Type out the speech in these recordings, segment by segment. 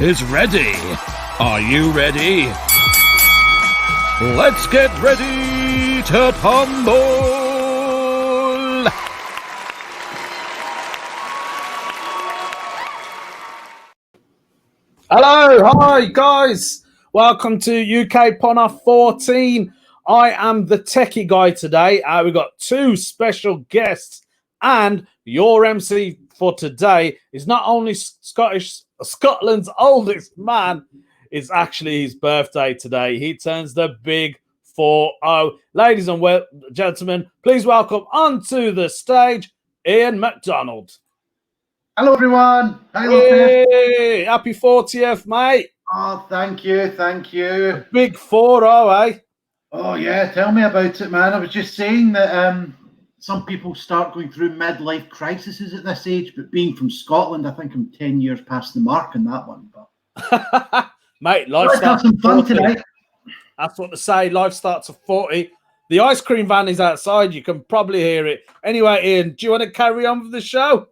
is ready. Are you ready? Let's get ready to tumble! Hello, hi guys. Welcome to UK Ponner 14. I am the techie guy today. We've got two special guests, and your MC for today is not only Scotland's oldest man, it's actually his birthday today. He turns the big 4-0. Ladies and gentlemen, please welcome onto the stage Iain MacDonald. Hello, everyone. Hi, hey, happy 40th, mate. Oh, thank you. Thank you. A big 4-0, eh? Oh, yeah. Tell me about it, man. I was just saying that some people start going through midlife crises at this age, but being from Scotland, I think I'm 10 years past the mark on that one. But mate, life let's have some fun tonight. That's what they say. Life starts at 40. The ice cream van is outside. You can probably hear it. Anyway, Iain, do you want to carry on with the show?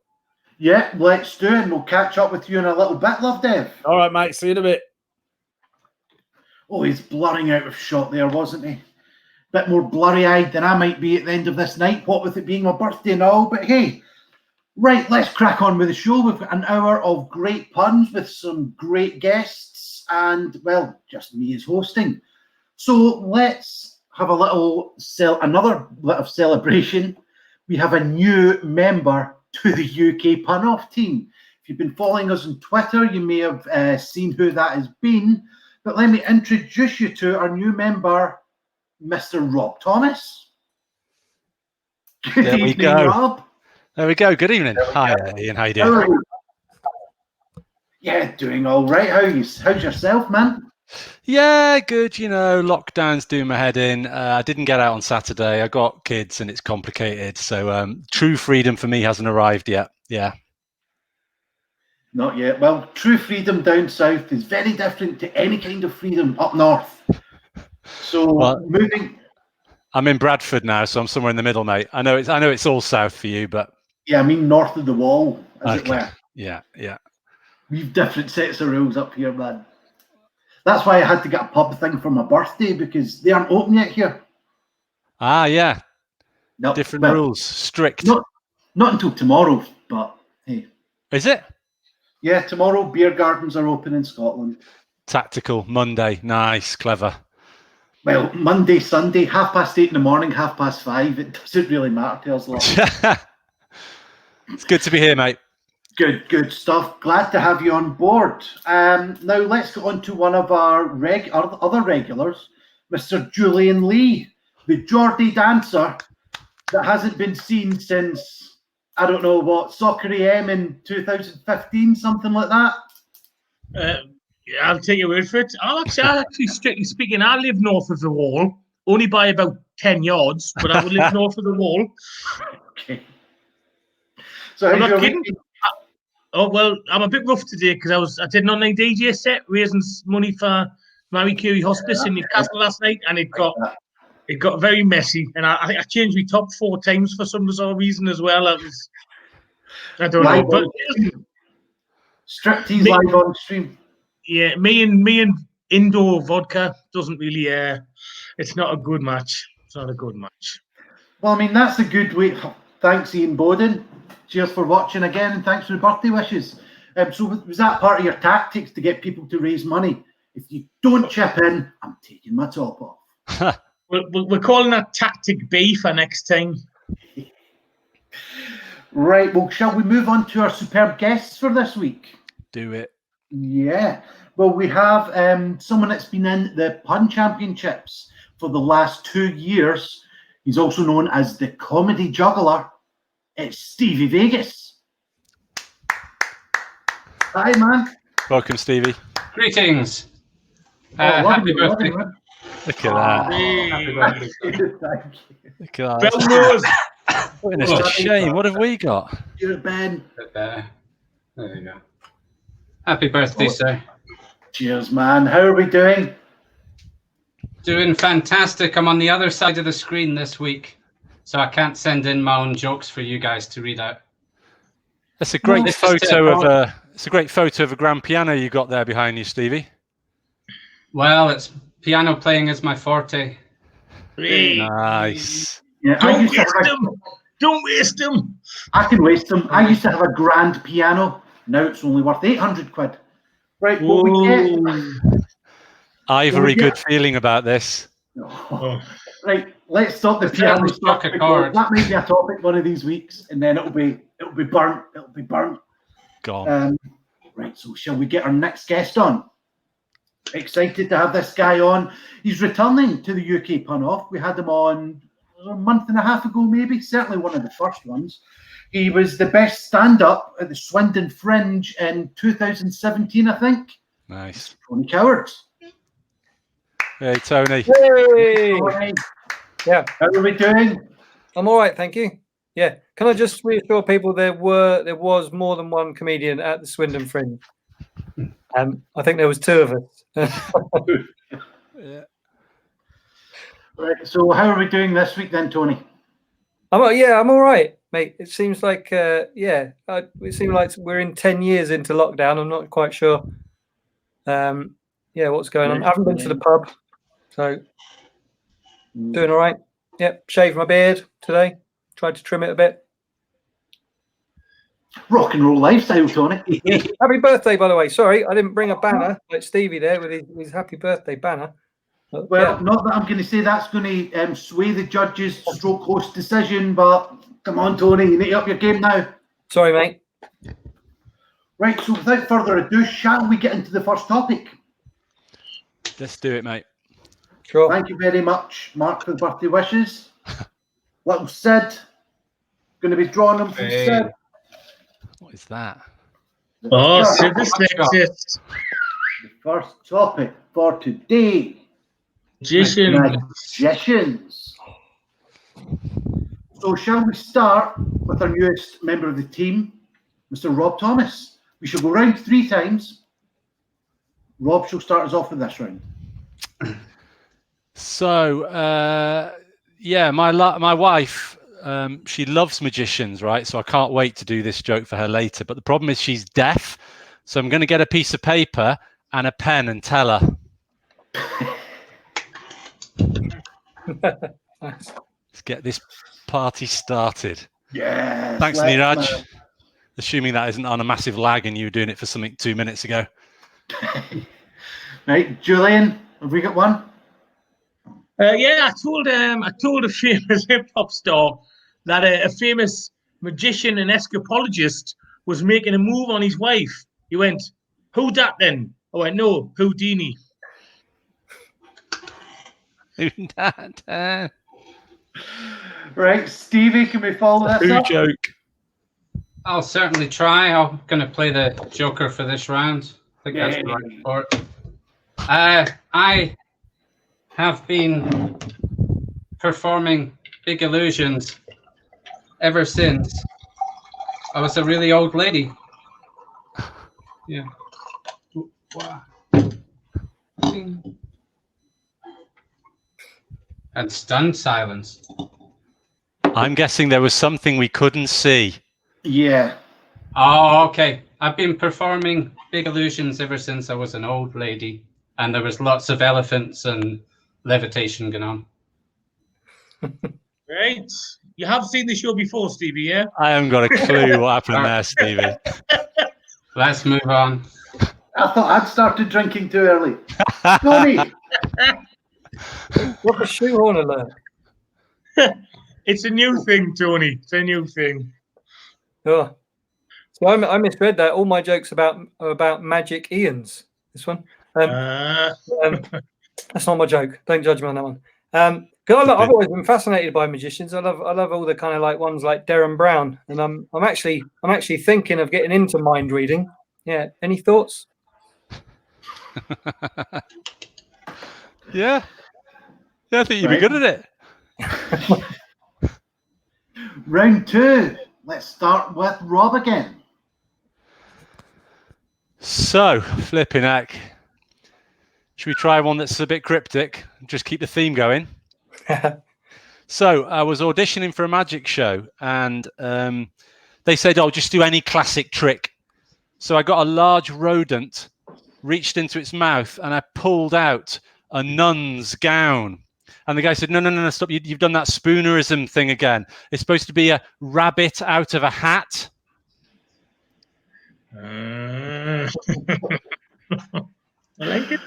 Yeah, let's do it. And we'll catch up with you in a little bit, Lovdev. All right, mate. See you in a bit. Oh, he's blurring out of shot there, wasn't he? Bit more blurry-eyed than I might be at the end of this night, what with it being my birthday and all. But hey, right, let's crack on with the show. We've got an hour of great puns with some great guests and, well, just me as hosting. So let's have another bit of celebration. We have a new member to the UK Pun-Off team. If you've been following us on Twitter, you may have seen who that has been. But let me introduce you to our new member, Mr. Rob Thomas. Good evening, Rob. There we go. Good evening. Hi, Iain. How you doing? Hello. Yeah, doing all right. How's yourself, man? Yeah, good. You know, lockdown's doing my head in. I didn't get out on Saturday. I got kids and it's complicated. So true freedom for me hasn't arrived yet. Yeah. Not yet. Well, true freedom down south is very different to any kind of freedom up north. So moving. I'm in Bradford now, so I'm somewhere in the middle, mate. I know it's all south for you, but yeah, I mean north of the wall, as it were. Yeah. We've different sets of rules up here, man. That's why I had to get a pub thing for my birthday, because they aren't open yet here. Ah, yeah. Nope. Different rules, strict. Not until tomorrow, but hey. Is it? Yeah, tomorrow beer gardens are open in Scotland. Tactical Monday, nice, clever. Well, Monday, Sunday, 8:30 in the morning, 5:30. It doesn't really matter to us lot. It's good to be here, mate. Good stuff. Glad to have you on board. Now let's go on to one of our other regulars, Mr. Julian Lee, the Geordie dancer that hasn't been seen since, I don't know what, Soccer AM in 2015, something like that. Yeah, I'll take your word for it. I'll actually, strictly speaking, I live north of the wall, only by about 10 yards, but I would live north of the wall. Okay. So I'm not kidding. Oh, well, I'm a bit rough today because I did an online DJ set raising money for Marie Curie Hospice in Newcastle last night, and it got very messy. And I changed my top 4 times for some bizarre reason as well. I don't know. But striptease live on stream. Yeah, me and indoor vodka doesn't really. It's not a good match. It's not a good match. Well, I mean that's a good way. Thanks, Ian Bowden. Cheers for watching again, and thanks for the birthday wishes. So was that part of your tactics to get people to raise money? If you don't chip in, I'm taking my top off. We're calling that tactic B for next time. Right, well, shall we move on to our superb guests for this week? Do it. Yeah. Well, we have someone that's been in the Pun Championships for the last 2 years. He's also known as the Comedy Juggler. It's Stevie Vegas. Hi, man. Welcome, Stevie. Greetings. Happy birthday. Look at that. Happy birthday. Thank you. Look at that. Putting us to shame. What have we got? You're Ben. There you go. Happy birthday, sir. Cheers, man. How are we doing? Doing fantastic. I'm on the other side of the screen this week, so I can't send in my own jokes for you guys to read out. That's a great photo of It's a great photo of a grand piano you got there behind you, Stevie. Well, it's piano playing is my forte. Hey. Nice. Yeah, Don't waste them. Don't waste them. I can waste them. I used to have a grand piano. Now it's only worth 800 quid. Right, what we get? Ivory, good feeling about this. Oh. Right, let's stop the piano stuff. That might be a topic one of these weeks, and then it'll be burnt. It'll be burnt. Gone. Right, so shall we get our next guest on? Excited to have this guy on. He's returning to the UK Pun Off. We had him on a month and a half ago, maybe. Certainly one of the first ones. He was the best stand-up at the Swindon Fringe in 2017, I think. Nice. Tony Coward. Hey, Tony. Hey. Yeah. How are we doing? I'm all right, thank you. Yeah. Can I just reassure people there was more than one comedian at the Swindon Fringe. I think there was two of us. Yeah. Right. So how are we doing this week then, Tony? I'm all right, mate. It seems like it seems like we're in 10 years into lockdown. I'm not quite sure. What's going on? I haven't been to the pub, so doing all right. Yep, shaved my beard today. Tried to trim it a bit. Rock and roll lifestyle, Tony. Happy birthday, by the way. Sorry, I didn't bring a banner like Stevie there with his happy birthday banner. But, well, not that I'm going to say that's going to sway the judges' stroke host decision, but come on, Tony, you need to up your game now. Sorry, mate. Right, so without further ado, shall we get into the first topic? Let's do it, mate. Sure. Thank you very much, Mark, for the birthday wishes. Little Sid, going to be drawing them from Sid. What is that? Oh, Sid is sexist. The first topic for today. Magicians. So shall we start with our newest member of the team, Mr. Rob Thomas? We shall go round 3 times. Rob shall start us off with this round. So, my wife, she loves magicians, right? So I can't wait to do this joke for her later. But the problem is she's deaf. So I'm going to get a piece of paper and a pen and tell her. Let's get this party started. Yeah. Thanks, Niraj. Assuming that isn't on a massive lag and you were doing it for something 2 minutes ago. Right, Julian, have we got one? I told a famous hip hop star that a famous magician and escapologist was making a move on his wife. He went, "Who dat then?" I went, "No, Houdini." Right, Stevie, can we follow this up? Joke. I'll certainly try. I'm going to play the Joker for this round. I think that's the right sport. I have been performing big illusions ever since I was a really old lady. Yeah. And stunned silence. I'm guessing there was something we couldn't see. Yeah. Oh, okay. I've been performing big illusions ever since I was an old lady, and there was lots of elephants and levitation going on. Right. You have seen the show before, Stevie, yeah? I haven't got a clue what happened there, Stevie. Let's move on. I thought I'd started drinking too early. Tony! What a shoehorn alert. It's a new thing, Tony. It's a new thing. Oh. So I misread that. All my jokes are about magic Ians. This one. That's not my joke. Don't judge me on that one. Because I've always been fascinated by magicians. I love all the kind of like ones like Derren Brown, and I'm actually thinking of getting into mind reading. Yeah. Any thoughts? Yeah, I think you'd be good at it. Round 2. Let's start with Rob again. So, flipping heck. Should we try one that's a bit cryptic? Just keep the theme going. So, I was auditioning for a magic show, and they said, "Oh, just do any classic trick." So I got a large rodent, reached into its mouth, and I pulled out a nun's gown. And the guy said, no, stop. You've done that spoonerism thing again. It's supposed to be a rabbit out of a hat. I like it.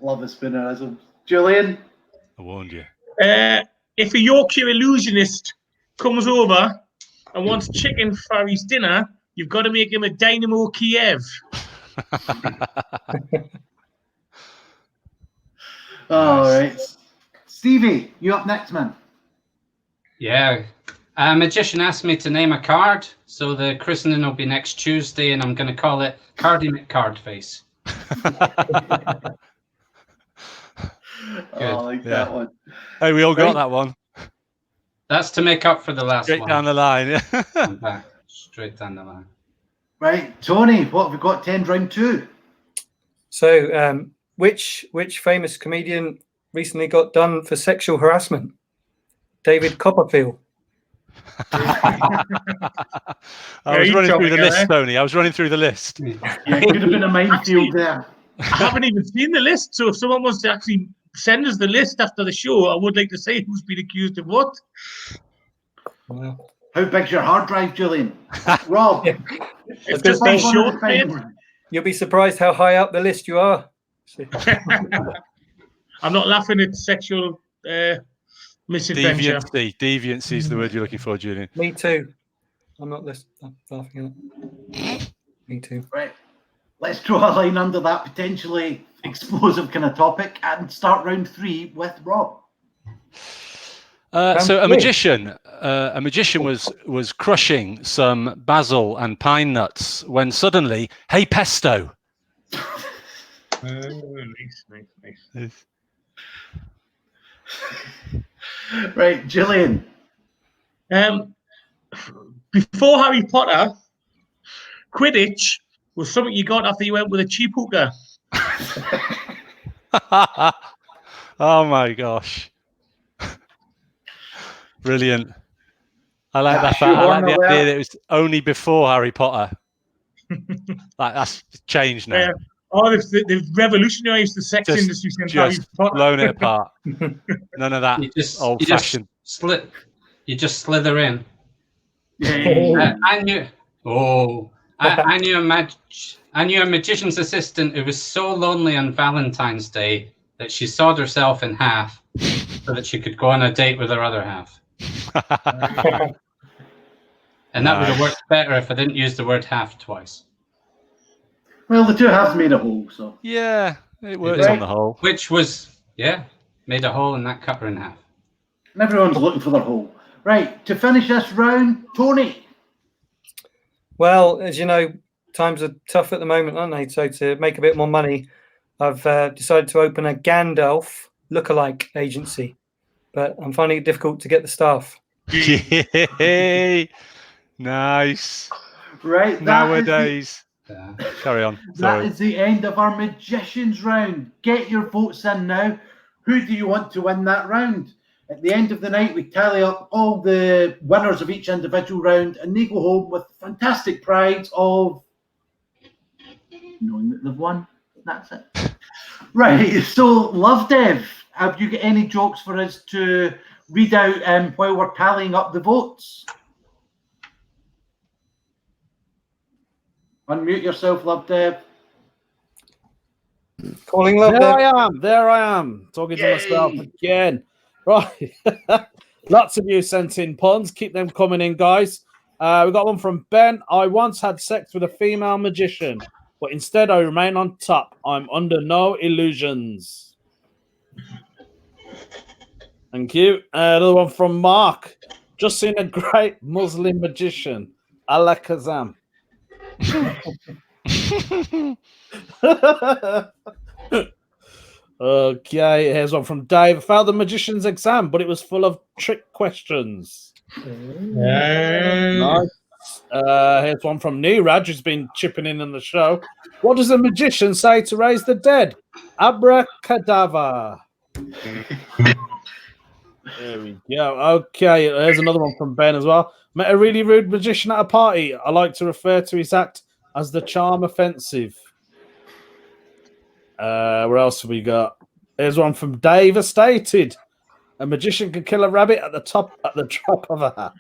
Love the spoonerism. Julian? I warned you. If a Yorkshire illusionist comes over and wants chicken for his dinner, you've got to make him a Dynamo Kiev. All right. Stevie, you up next, man. Yeah. A magician asked me to name a card, so the christening will be next Tuesday, and I'm going to call it Cardy McCardface. I like that one. Hey, we all got that one. That's to make up for the last Straight one. down the line. I'm back. Straight down the line. Right, Tony, what have we got to end round 2? So, which famous comedian recently got done for sexual harassment? David Copperfield. I was running through the list, Tony. I was running through the list. Yeah, it could have been a minefield there. I haven't even seen the list, so if someone wants to actually send us the list after the show, I would like to say who's been accused of what. How big's your hard drive, Julian? Rob? It's just been short, mate. You'll be surprised how high up the list you are. I'm not laughing at sexual misadventure. Deviancy is the word you're looking for, Julian. Me too. I'm not laughing at it. Me too. Right. Let's draw a line under that potentially explosive kind of topic and start round 3 with Rob. So a magician was crushing some basil and pine nuts when suddenly, hey pesto! Nice. Right, Julian. Before Harry Potter, Quidditch was something you got after you went with a cheap hooker. Oh my gosh. Brilliant. I like that. I like the idea that it was only before Harry Potter. Like that's changed now. They've revolutionised the sex industry since Harry Potter. Blown it apart. None of that old-fashioned. You just slither in. Yeah. I knew a magician's assistant who was so lonely on Valentine's Day that she sawed herself in half so that she could go on a date with her other half. And that would have worked better if I didn't use the word half twice. Well, the two halves made a hole, so. Yeah, it works on the whole. Which was, made a hole and that cut her in half. And everyone's looking for their hole. Right, to finish this round, Tony. Well, as you know, times are tough at the moment, aren't they? So to make a bit more money, I've decided to open a Gandalf lookalike agency. But I'm finding it difficult to get the staff. Yay! Nice. Right. Nowadays. Carry on. Sorry. That is the end of our magicians round. Get your votes in now. Who do you want to win that round? At the end of the night, we tally up all the winners of each individual round, and they go home with fantastic pride of knowing that they've won. That's it. Right. So, Lovdev, have you got any jokes for us to read out while we're tallying up the votes? Unmute yourself, Lovdev. Calling Lovdev. There I am. Talking to myself again. Right. Lots of you sent in puns. Keep them coming in, guys. We got one from Ben. I once had sex with a female magician, but instead I remain on top. I'm under no illusions. Thank you. Another one from Mark. Just seen a great Muslim magician. Allah Kazam. Okay, here's one from Dave. I failed the magician's exam, but it was full of trick questions. Nice. Here's one from Neeraj, who's been chipping in on the show. What does a magician say to raise the dead? Abracadabra. There we go. Okay, here's another one from Ben as well. Met a really rude magician at a party. I like to refer to his act as the charm offensive. Where else have we got? Here's one from Dave Estated. A magician can kill a rabbit at the drop of a hat.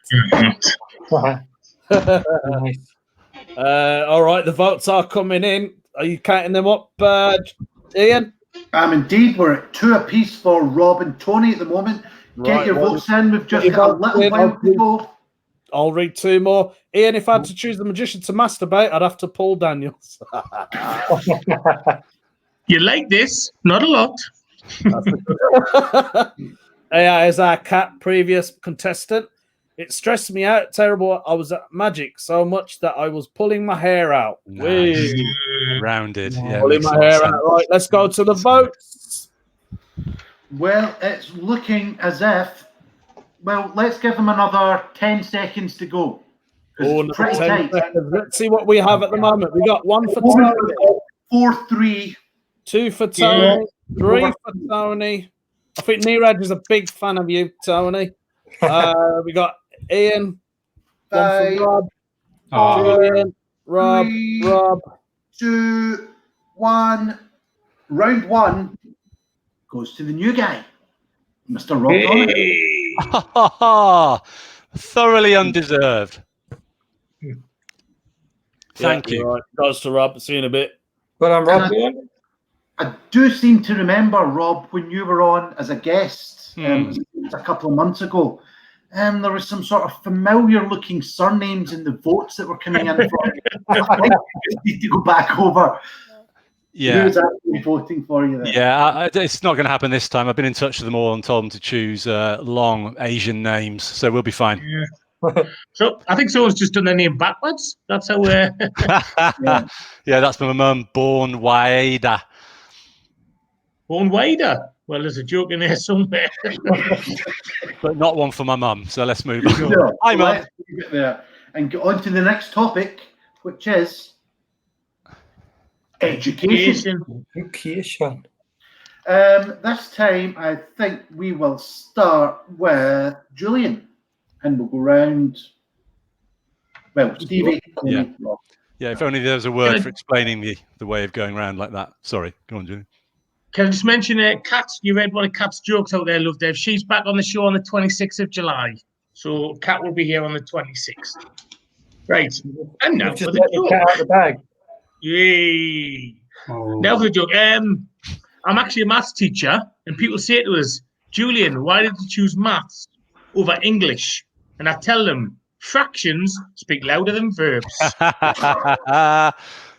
Nice. All right, the votes are coming in. Are you counting them up, Ian? Indeed. We're at 2 apiece for Rob and Tony at the moment. Get Right, your well, votes in. We've just get your got a votes little in. while to go. I'll read 2 more. Ian, if I had to choose the magician to masturbate, I'd have to pull Daniels. You like this? Not a lot. Yeah, as our cat previous contestant. It stressed me out terrible. I was at magic so much that I was pulling my hair out. Nice. Rounded. Yeah, Pulling my hair out. Right, let's go to the votes. Well, it's looking as if. Well, let's give them another 10 seconds to go. Oh, It's pretty 10 tight. seconds. Let's see what we have at the moment. We got 1 for Tony, 4-3. 2 for Tony, 3 for Tony. I think Neeraj is a big fan of you, Tony. We got Ian, 1 for Rob, Julian, Rob, 3, Rob. 2, 1. Round 1 goes to the new guy, Mr. Rob Donald. Thoroughly undeserved. Thank you. Right. Goes to Rob. See you in a bit. Well, I'm Rob. I do seem to remember, Rob, when you were on as a guest a couple of months ago, there was some sort of familiar-looking surnames in the votes that were coming in. I think we need to go back over. Yeah. Who's actually voting for you then? Yeah, it's not going to happen this time. I've been in touch with them all and told them to choose long Asian names, so we'll be fine. Yeah. So I think someone's just done their name backwards. That's how we're. Yeah, that's my mum, Born Waida. Born Wader. Well, there's a joke in there somewhere. But not one for my mum, so let's move on. No, Hi, Mum. let's get there and get on to the next topic, which is education. Education. This time, I think we will start with Julian, and we'll go round. Well, Stevie. Yeah. Yeah, if only there was a word for explaining the way of going around like that. Sorry, go on, Julian. Can I just mention Kat? You read one of Kat's jokes out there, Lovdev. She's back on the show on the 26th of July. So Kat will be here on the 26th. Right. And now for the joke. Cat out the bag. Yay. Now for the joke. I'm actually a maths teacher, and people say to us, Julian, why did you choose maths over English? And I tell them, fractions speak louder than verbs. I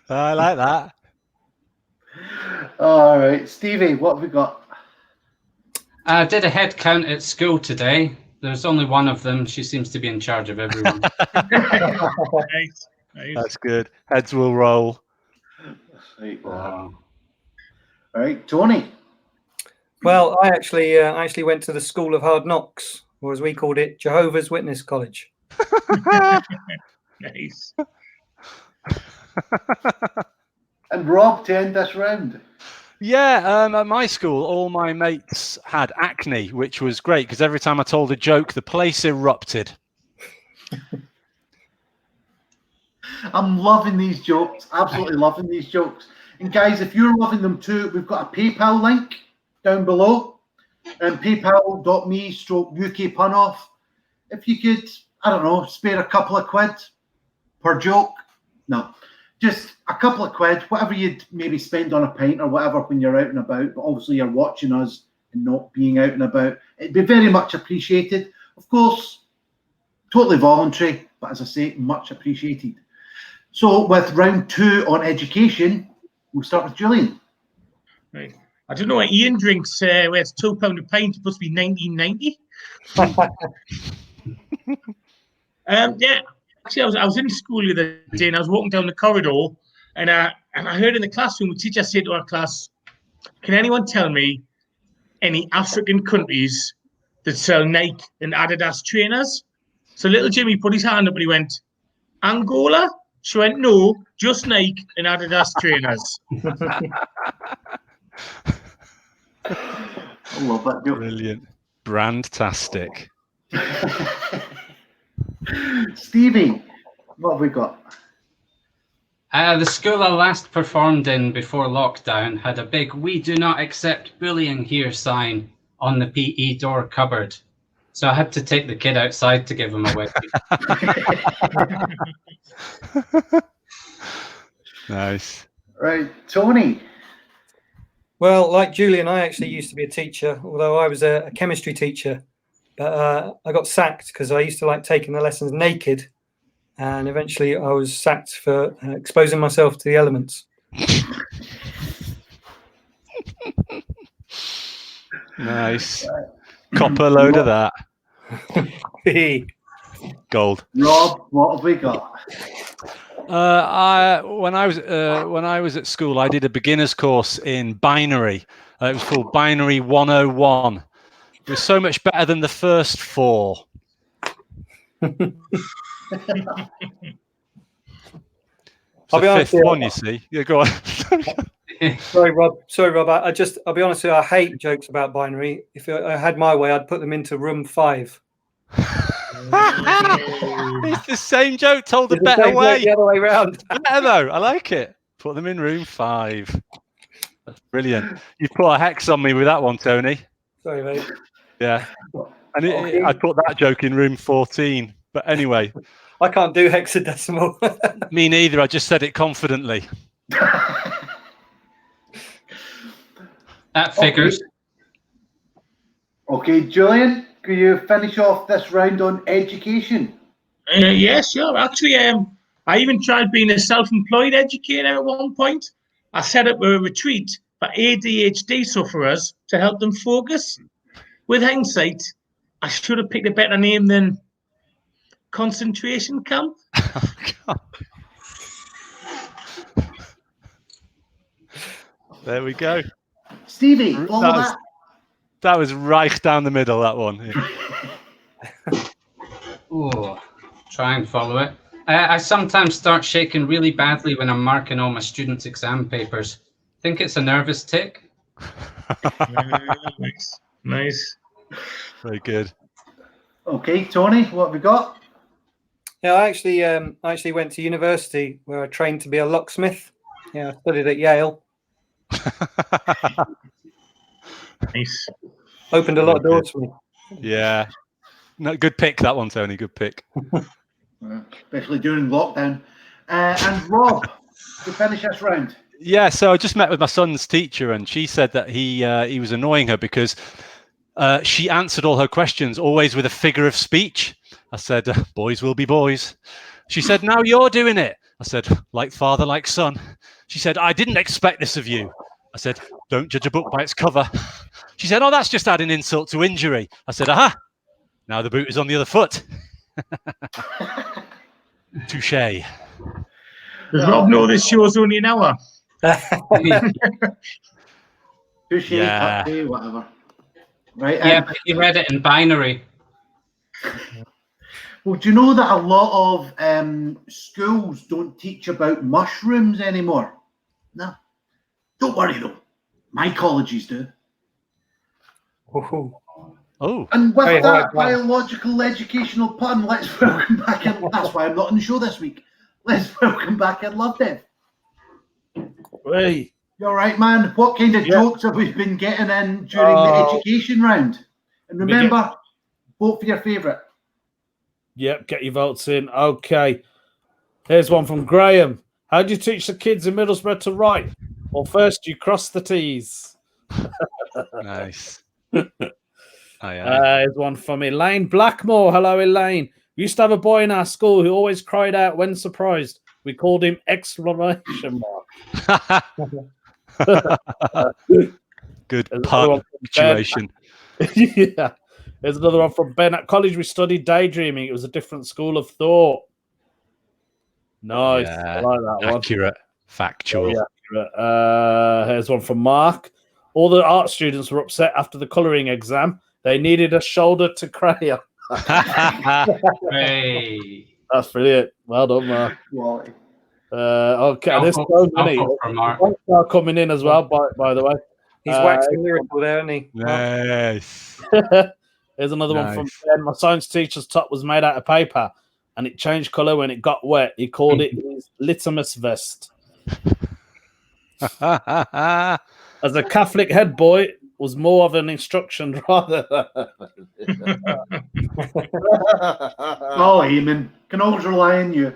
like that. All right, Stevie, what have we got? I did a head count at school today. There's only one of them. She seems to be in charge of everyone. Nice. That's good. Heads will roll. All right, Tony. Well, I actually went to the School of Hard Knocks, or as we called it, Jehovah's Witness College. Nice. And Rob to end this round. Yeah, at my school, all my mates had acne, which was great because every time I told a joke, the place erupted. I'm loving these jokes. Absolutely loving these jokes. And guys, if you're loving them too, we've got a PayPal link down below. PayPal.me/UK Punoff. If you could, I don't know, spare a couple of quid per joke. No, just a couple of quid, whatever you'd maybe spend on a pint or whatever when you're out and about. But obviously you're watching us and not being out and about. It'd be very much appreciated. Of course, totally voluntary, but as I say, much appreciated. So with round 2 on education, we'll start with Julian. Right. I don't know what Ian drinks where it's £2 a pint. It must be 1990. Yeah, actually, I was in school the other day and I was walking down the corridor and I heard in the classroom the teacher say to our class, "Can anyone tell me any African countries that sell Nike and Adidas trainers?" So little Jimmy put his hand up and he went, "Angola?" She went, "No, just Nike and Adidas trainers." I love that joke. Brilliant. Brandtastic. Stevie, what have we got? The school I last performed in before lockdown had a big "We do not accept bullying here" sign on the PE door cupboard. So I had to take the kid outside to give him a wig. Nice. Right, Tony. Well, like Julian, I actually used to be a teacher, although I was a chemistry teacher. But I got sacked because I used to like taking the lessons naked. And eventually I was sacked for exposing myself to the elements. Nice. Copper load of that. Gold. Rob, what have we got? When I was at school, I did a beginner's course in binary. It was called Binary 101. It was so much better than the first 4. I'll be honest. Fifth one, you see. Yeah, go on. Sorry, Rob. I'll be honest with you. I hate jokes about binary. If I had my way, I'd put them into room 5. It's the same joke told a better way. The other way around. Better though. I like it. Put them in room 5. That's brilliant. You put a hex on me with that one, Tony. Sorry, mate. Yeah. And I put that joke in room 14. But anyway. I can't do hexadecimal. Me neither. I just said it confidently. That figures. Okay, Julian, could you finish off this round on education? Yeah, sure. Actually, I even tried being a self-employed educator at one point. I set up a retreat for ADHD sufferers to help them focus. With hindsight, I should have picked a better name than concentration camp. There we go. Stevie, follow that. That was right down the middle, that one. Yeah. Ooh, try and follow it. I sometimes start shaking really badly when I'm marking all my students' exam papers. Think it's a nervous tick. Nice. Very good. Okay, Tony, what have we got? Yeah, I actually went to university where I trained to be a locksmith. Yeah, I studied at Yale. Nice. Opened a lot of doors for me. Yeah. No, good pick, that one, Tony. Good pick. Especially during lockdown. And Rob, to finish this round. Yeah, so I just met with my son's teacher, and she said that he was annoying her because she answered all her questions always with a figure of speech. I said, boys will be boys. She said, now you're doing it. I said, like father, like son. She said, I didn't expect this of you. I said, don't judge a book by its cover. She said, oh, that's just adding insult to injury. I said, aha, now the boot is on the other foot. Touche. Does Rob know this show's only an hour? Touche, Yeah. update, whatever. Right. Yeah, but you read it in binary. Well, do you know that a lot of schools don't teach about mushrooms anymore? No. Don't worry, though. My colleges do. Oh. And with Hey, that right. biological educational pun, let's welcome back in. That's why I'm not on the show this week. Let's welcome back in Lovdev. Hey. You all right, man? What kind of jokes have we been getting in during the education round? And remember, vote for your favourite. Yep, get your votes in. Okay. Here's one from Graham. How do you teach the kids in Middlesbrough to write? Well, first you cross the T's. Nice. Here's one from Elaine Blackmore. Hello, Elaine. We used to have a boy in our school who always cried out when surprised. We called him exclamation mark. Good punctuation. Yeah. There's another one from Ben. At college, we studied daydreaming. It was a different school of thought. Nice. Yeah, I like that one. accurate. Factual. Very accurate. Here's one from Mark. All the art students were upset after the colouring exam. They needed a shoulder to crayon. Hey. That's brilliant. Well done, Mark. Quality. Okay, this are coming in as well, by the way. He's waxing lyrical there, isn't he? Nice. Here's another one from Ben. My science teacher's top was made out of paper. and it changed colour when it got wet. He called it his litmus vest. As a Catholic head boy, was more of an instruction rather than... Oh, Eamon, can always rely on you.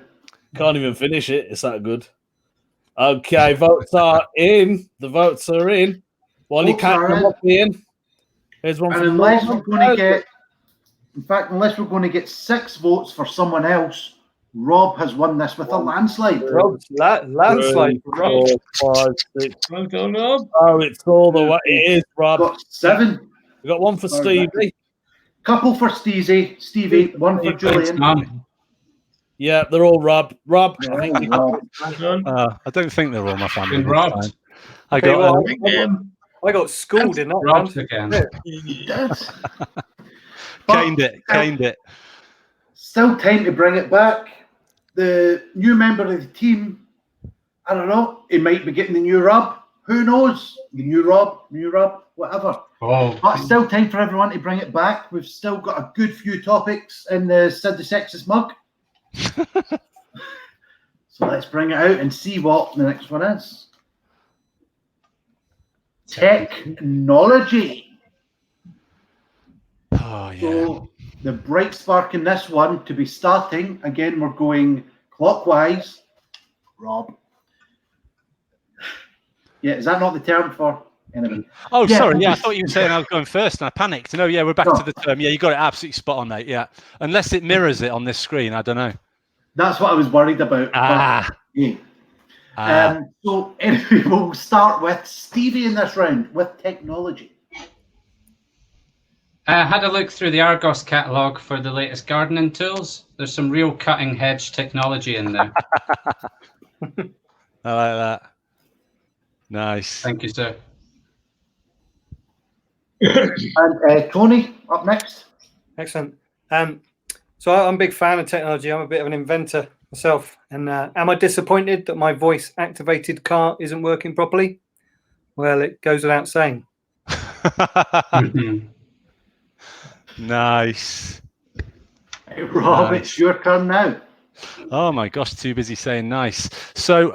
Can't even finish it. It's that good. Okay, votes are in. The votes are in. While you Votes can't are come in. up, Ian. Here's one And from unless we're Norman. going to get, in fact, unless we're going to get 6 votes for someone else, Rob has won this with a landslide. Rob's landslide. 3, 4, 5, 6. Well done, Rob. Oh, it's all the way. It is, Rob. Got 7. We got one for Stevie. Couple for Stevie, 1 for Thanks, Julian. Mum. Yeah, they're all Rob. Rob, I think you Rob. Well done. I don't think they're all my family. Been this robbed. time. I Tell you got. what, I got schooled in that Robbed round. again. He did. Caned it. Still time to bring it back. The new member of the team, I don't know, he might be getting the new Rob. Who knows? The new Rob, whatever. Oh, But still time for everyone to bring it back. We've still got a good few topics in the Sid the Sexist mug. So let's bring it out and see what the next one is. Technology. Oh yeah. So the bright spark in this one to be starting, again, we're going clockwise. Rob. Yeah, is that not the term for anything? Oh, Yeah, sorry. Yeah, I obviously. thought you were saying I was going first, and I panicked. No, yeah, we're back to the term. Yeah, you got it absolutely spot on, mate. Yeah, unless it mirrors it on this screen, I don't know. That's what I was worried about. Ah. But, yeah. So anyway, we'll start with Stevie in this round with technology. I had a look through the Argos catalogue for the latest gardening tools. There's some real cutting edge technology in there. I like that. Nice. Thank you, sir. And Tony, up next. Excellent. So I'm a big fan of technology. I'm a bit of an inventor myself. And am I disappointed that my voice activated car isn't working properly? Well, it goes without saying. Nice. Hey, Rob, Nice. it's your turn now. Oh my gosh, too busy saying nice. So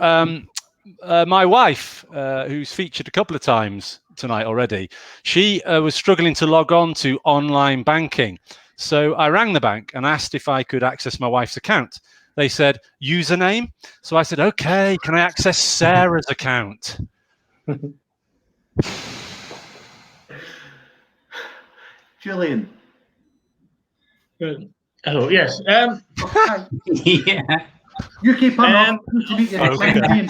my wife, who's featured a couple of times tonight already, she was struggling to log on to online banking. So I rang the bank and asked if I could access my wife's account. They said, username. So I said, okay, can I access Sarah's account? Julian. Hello, yes. Yeah. You keep on. Okay.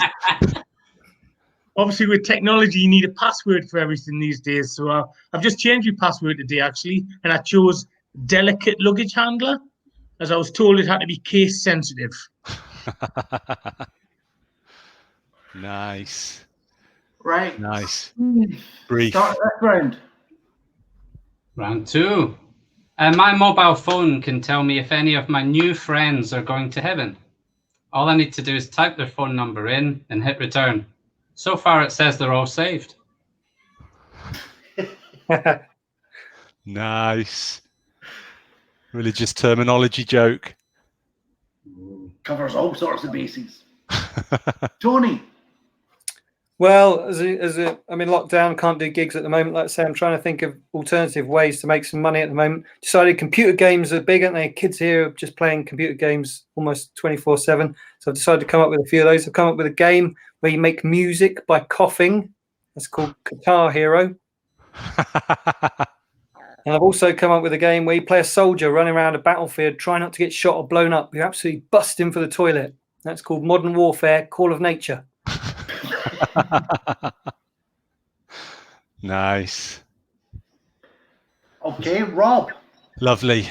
Obviously, with technology, you need a password for everything these days. So I've just changed my password today, actually, and I chose delicate luggage handler, as I was told it had to be case sensitive. Nice. Right. Nice. Brief. Start that round. Round 2. My mobile phone can tell me if any of my new friends are going to heaven. All I need to do is type their phone number in and hit return. So far, it says they're all saved. Nice. Religious terminology joke. Covers all sorts of bases. Tony. Well, I'm in lockdown, can't do gigs at the moment. Like I say, I'm trying to think of alternative ways to make some money at the moment. Decided computer games are big, aren't they? Kids here are just playing computer games almost 24/7. So I've decided to come up with a few of those. I've come up with a game where you make music by coughing. That's called Guitar Hero. And I've also come up with a game where you play a soldier running around a battlefield, try not to get shot or blown up. You're absolutely busting for the toilet. That's called Modern Warfare, Call of Nature. Nice. Okay, Rob. Lovely.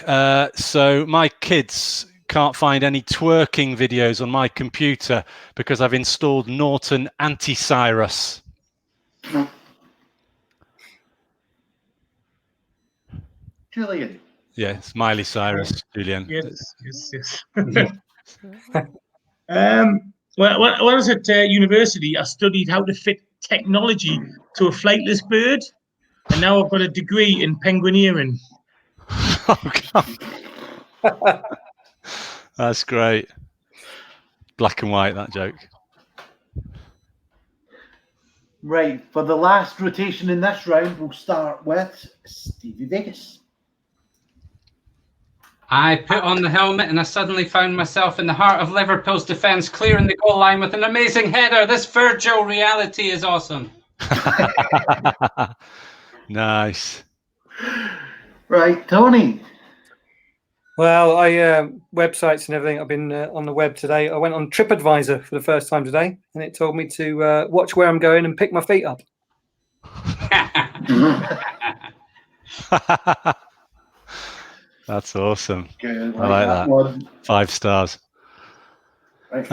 So my kids can't find any twerking videos on my computer because I've installed Norton Antivirus. Julian. Yeah, it's Miley Cyrus, Julian. Yes. Well, when I was at university, I studied how to fit technology to a flightless bird, and now I've got a degree in penguineering. Oh, God. That's great. Black and white, that joke. Right, for the last rotation in this round, we'll start with Stevie Vegas. I put on the helmet and I suddenly found myself in the heart of Liverpool's defence, clearing the goal line with an amazing header. This virtual reality is awesome. Nice. Right, Tony. Well, websites and everything. I've been on the web today. I went on TripAdvisor for the first time today, and it told me to watch where I'm going and pick my feet up. That's awesome. Good, I like that. one. 5 stars. Right.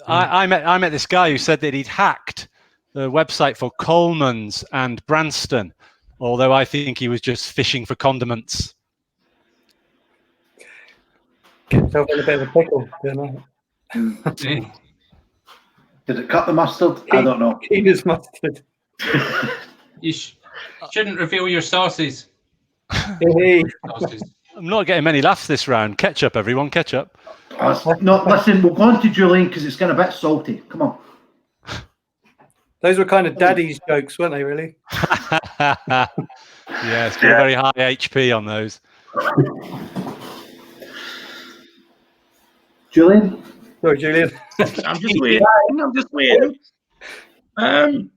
I met this guy who said that he'd hacked the website for Coleman's and Branston, although I think he was just fishing for condiments. Get yourself in a bit of a pickle. Did it cut the mustard? I don't know. Keener's mustard. You shouldn't reveal your sauces. Hey. I'm not getting many laughs this round. Ketchup, everyone, ketchup. No, listen, we'll go on to Julian because it's getting a bit salty. Come on. Those were kind of daddy's jokes, weren't they, really? Yeah, it's got a very high HP on those. Julian? Sorry, Julian. I'm just waiting. I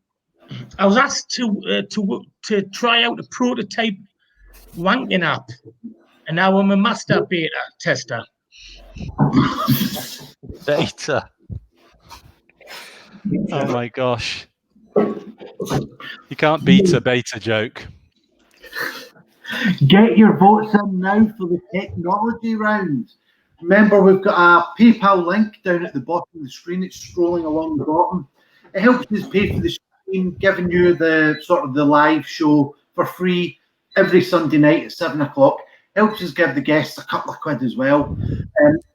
was asked to try out a prototype wanking app, and now I'm a master beta tester. Beta. Oh my gosh. You can't beat a beta joke. Get your votes in now for the technology round. Remember, we've got a PayPal link down at the bottom of the screen. It's scrolling along the bottom. It helps us pay for the stream, giving you the sort of the live show for free every Sunday night at 7 o'clock. Helps us give the guests a couple of quid as well.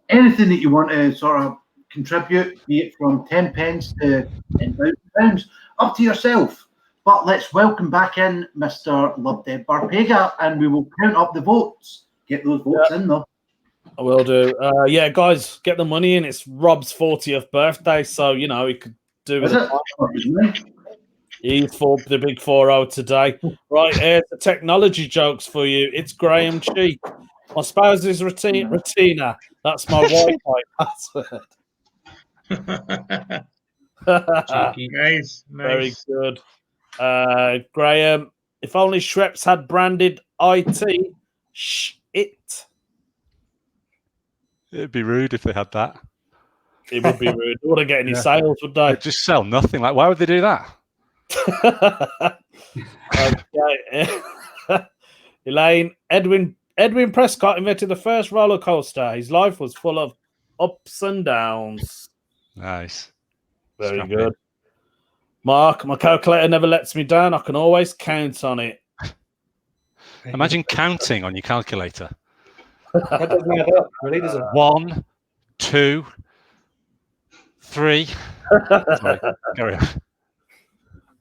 Anything that you want to sort of contribute, be it from 10 pence to £10,000, up to yourself. But let's welcome back in Mr. Lovdev Barpaga, and we will count up the votes. Get those votes in, though. I will do. Yeah, guys, get the money in. It's Rob's 40th birthday, so, you know, he could do it. He's for the big 4-0 today. Right, here's the technology jokes for you. It's Graham Cheek. My spouse's Retina. That's my Wi-Fi password. Nice. Very good. Graham, if only Schweppes had branded IT, it. It'd be rude if they had that. It would be rude. They wouldn't get any sales, would they? They'd just sell nothing. Like, why would they do that? Okay. Elaine, Edwin Prescott invented the first roller coaster. His life was full of ups and downs. Nice. Very Scrappy. good. Mark, my calculator never lets me down. I can always count on it. Imagine counting on your calculator. That doesn't add up, really, does it? 1, 2, 3. Sorry, carry on.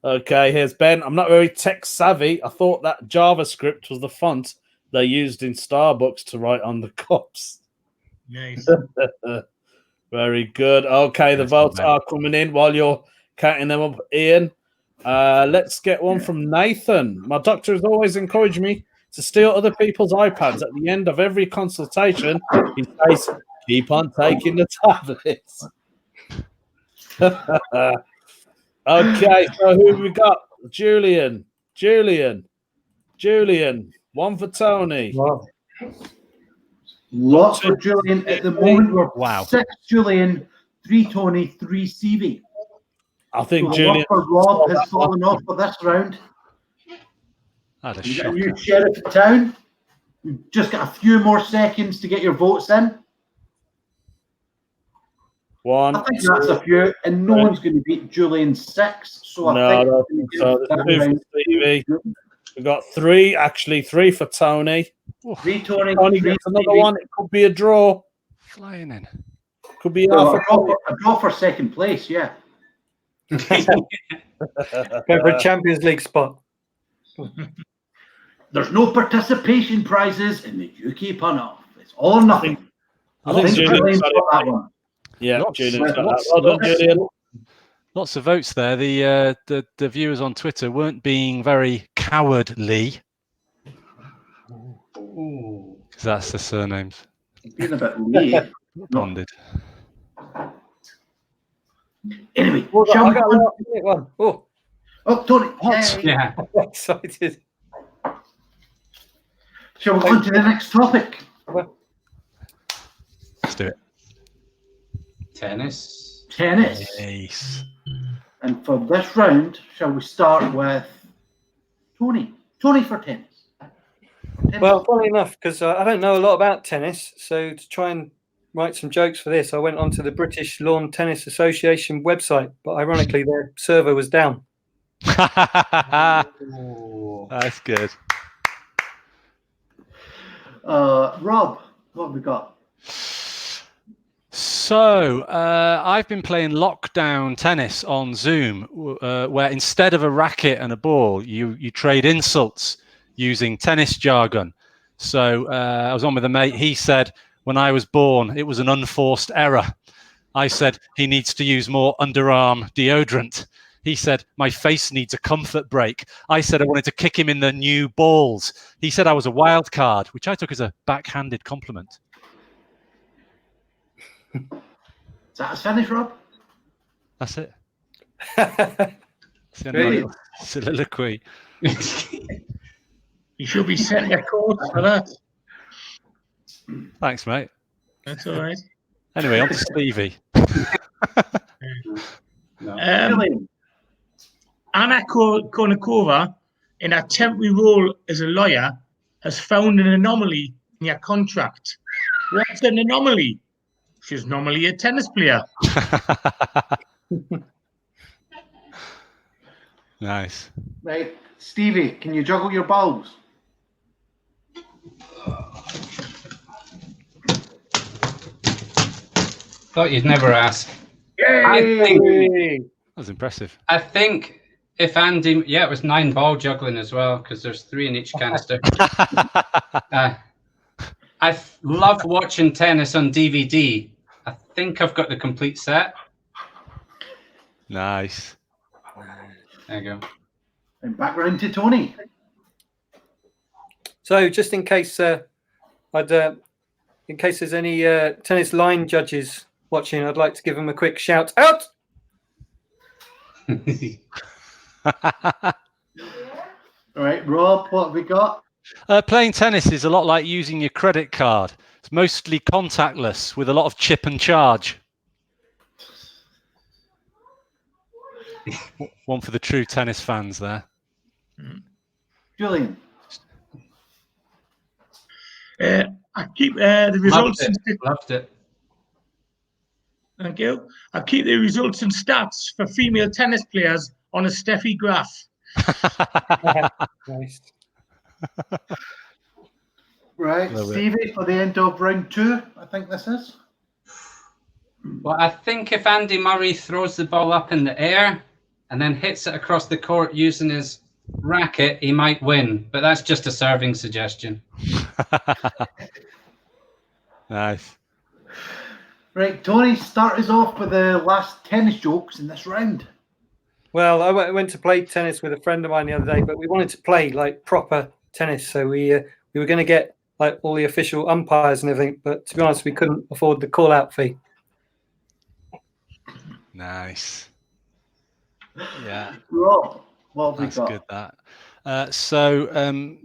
Okay, here's Ben. I'm not very tech savvy. I thought that JavaScript was the font they used in Starbucks to write on the cups. Nice. Very good. Okay, the votes are coming in while you're counting them up, Ian. Let's get one from Nathan. My doctor has always encouraged me to steal other people's iPads at the end of every consultation. He says, keep on taking the tablets. Okay, so who have we got? Julian. One for Tony. Wow. Lots for Julian. At the moment, we're 6 Julian, 3 Tony, 3 Stevie. I think so Julian for Rob has fallen off for this round. That's a You got a shocker. new sheriff of town. We've just got a few more seconds to get your votes in. one. I think that's a few, and no one's going to beat Julian's 6. So I No, think so there's 2 for Stevie. We've got 3, actually 3 for Tony. 3 Tony, Tony 3 gets another Stevie. one. It could be a draw. Flying in. Could be So half a a draw for second place, yeah. Go for a Champions League spot. There's no participation prizes in the UK pun-off. It's all or nothing. I think think Julian's Julian's got got that it. one. Yeah, Lots- Julian's got lots- that. Well done, lots- Julian. Lots of votes there. The viewers on Twitter weren't being very cowardly, because that's the surnames. Being a bit late. Bonded. Anyway, Well, shall I we got go on? a last minute one. Oh, Oh, Tony. Yeah. I'm excited. Shall we go on to the next topic? Let's do it. Tennis. Tennis. Ace. And for this round, shall we start with Tony? Tony for tennis. Well, funny enough, because I don't know a lot about tennis, so to try and write some jokes for this, I went onto the British Lawn Tennis Association website, but ironically, their server was down. That's good. Rob, what have we got? So I've been playing lockdown tennis on Zoom, where instead of a racket and a ball, you trade insults using tennis jargon. So I was on with a mate. He said, when I was born, it was an unforced error. I said, he needs to use more underarm deodorant. He said, my face needs a comfort break. I said, I wanted to kick him in the new balls. He said I was a wild card, which I took as a backhanded compliment. Is that a finish, Rob? That's it. That's That's the end of my little soliloquy. You should be setting a course for that. Thanks, mate. That's all right. Anyway, on to Stevie. Julian. Anna Kournikova, in her temporary role as a lawyer, has found an anomaly in her contract. What's an anomaly? She's normally a tennis player. Nice. Right, Stevie, can you juggle your balls? Thought you'd never ask. Yay! That was impressive. I think if Andy, yeah, it was 9 ball juggling as well because there's 3 in each canister. I love watching tennis on DVD. I think I've got the complete set. Nice. There you go. And back round to Tony. So, just in case, in case there's any tennis line judges watching, I'd like to give them a quick shout out. All right, Rob, what have we got? Playing tennis is a lot like using your credit card. It's mostly contactless with a lot of chip and charge. One for the true tennis fans there. Julian. I keep the results. Loved it. Thank you. I keep the results and stats for female tennis players on a Steffi graph. Nice. Right, Love it. Stevie, for the end of round 2, I think this is. Well, I think if Andy Murray throws the ball up in the air and then hits it across the court using his racket, he might win. But that's just a serving suggestion. Nice. Right, Tony, start us off with the last tennis jokes in this round. Well, I went to play tennis with a friend of mine the other day, but we wanted to play like proper tennis, so we were going to get like all the official umpires and everything. But to be honest, we couldn't afford the call-out fee. Nice. Yeah, Rob, what have we that's got? good. That. So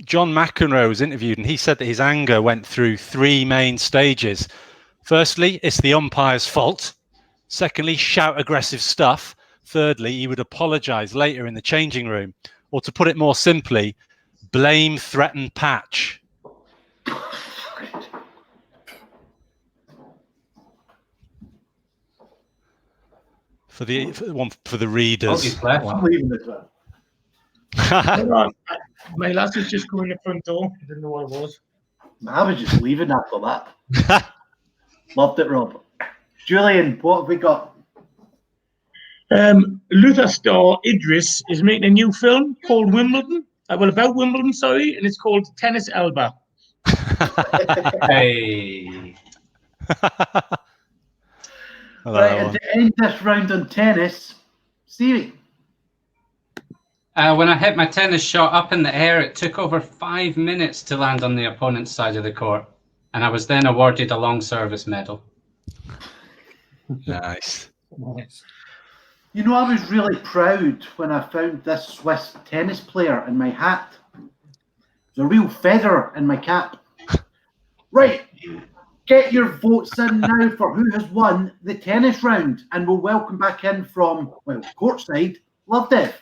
John McEnroe was interviewed, and he said that his anger went through 3 main stages. Firstly, it's the umpire's fault. Secondly, shout aggressive stuff. Thirdly, he would apologise later in the changing room. Or to put it more simply, blame, threaten, patch. For the readers. Augie's left. I'm leaving this one. Hold on. My lass was just going the front door. I didn't know what it was. I was just leaving after that. Loved it, Rob. Julian, what have we got? Luther star Idris is making a new film called Wimbledon. About Wimbledon, sorry, and it's called Tennis Elba. Hey. Right, and to end this round on tennis, Stevie. When I hit my tennis shot up in the air, it took over 5 minutes to land on the opponent's side of the court, and I was then awarded a long service medal. Nice. You know, I was really proud when I found this Swiss tennis player in my hat. There's a real feather in my cap. Right, get your votes in now for who has won the tennis round, and we'll welcome back in from, well, courtside, Lovdev.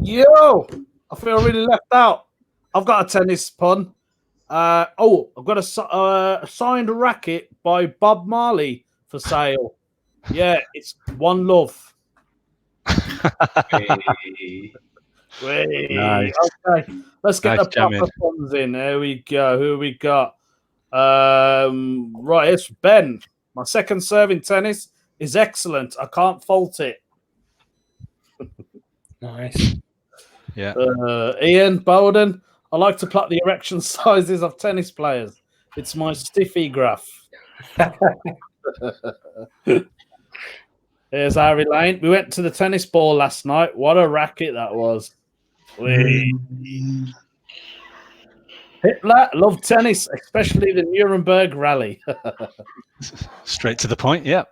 Yo, I feel really left out. I've got a tennis pun. I've got a signed racket by Bob Marley for sale. Yeah, it's One Love. Hey. Nice. Okay, let's get Nice the proper jamming. puns in. There we go. Who we got? Right, it's Ben. My second serve in tennis is excellent. I can't fault it. Nice. Yeah. Ian Bowden. I like to plot the erection sizes of tennis players. It's my stiffy graph. Here's Harry Lane. We went to the tennis ball last night. What a racket that was. Hitler loved tennis, especially the Nuremberg rally. Straight to the point. Yeah.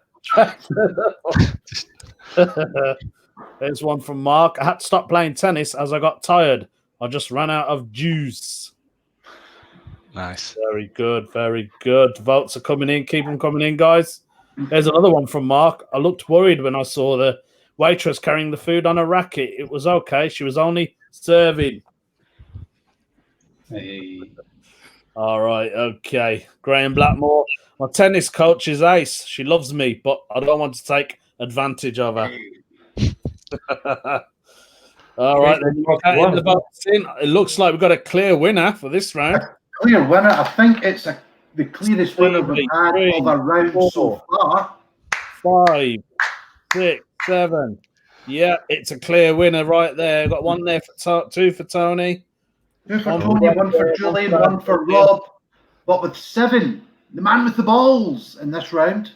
There's one from Mark. I had to stop playing tennis as I got tired. I just ran out of juice. Nice. Very good, very good. Votes are coming in. Keep them coming in, guys. There's another one from Mark. I looked worried when I saw the waitress carrying the food on a racket. It was okay. She was only serving. Hey. All right, okay. Graham Blackmore. My tennis coach is ace. She loves me, but I don't want to take advantage of her. All right, then. The votes in. It looks like we've got a clear winner for this round. Clear winner. I think it's the clearest winner we've had of a round so far. 5, 6, 7. Yeah, it's a clear winner right there. Got one there for two for Tony. 2 for Tony, 1 for Julian, 1 for Rob. But with 7, the man with the balls in this round,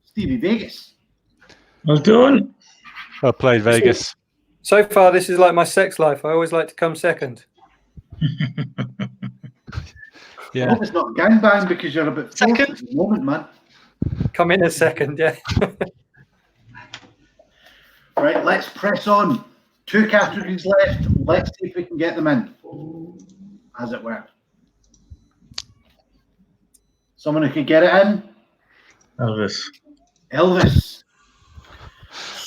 Stevie Vegas. Well done. Well played, Vegas. So far, this is like my sex life. I always like to come second. I Yeah. hope it's not gangbang because you're a bit forced at the moment, man. Come in a second, yeah. Right, let's press on. 2 categories left. Let's see if we can get them in, as it were. Someone who could get it in? Elvis.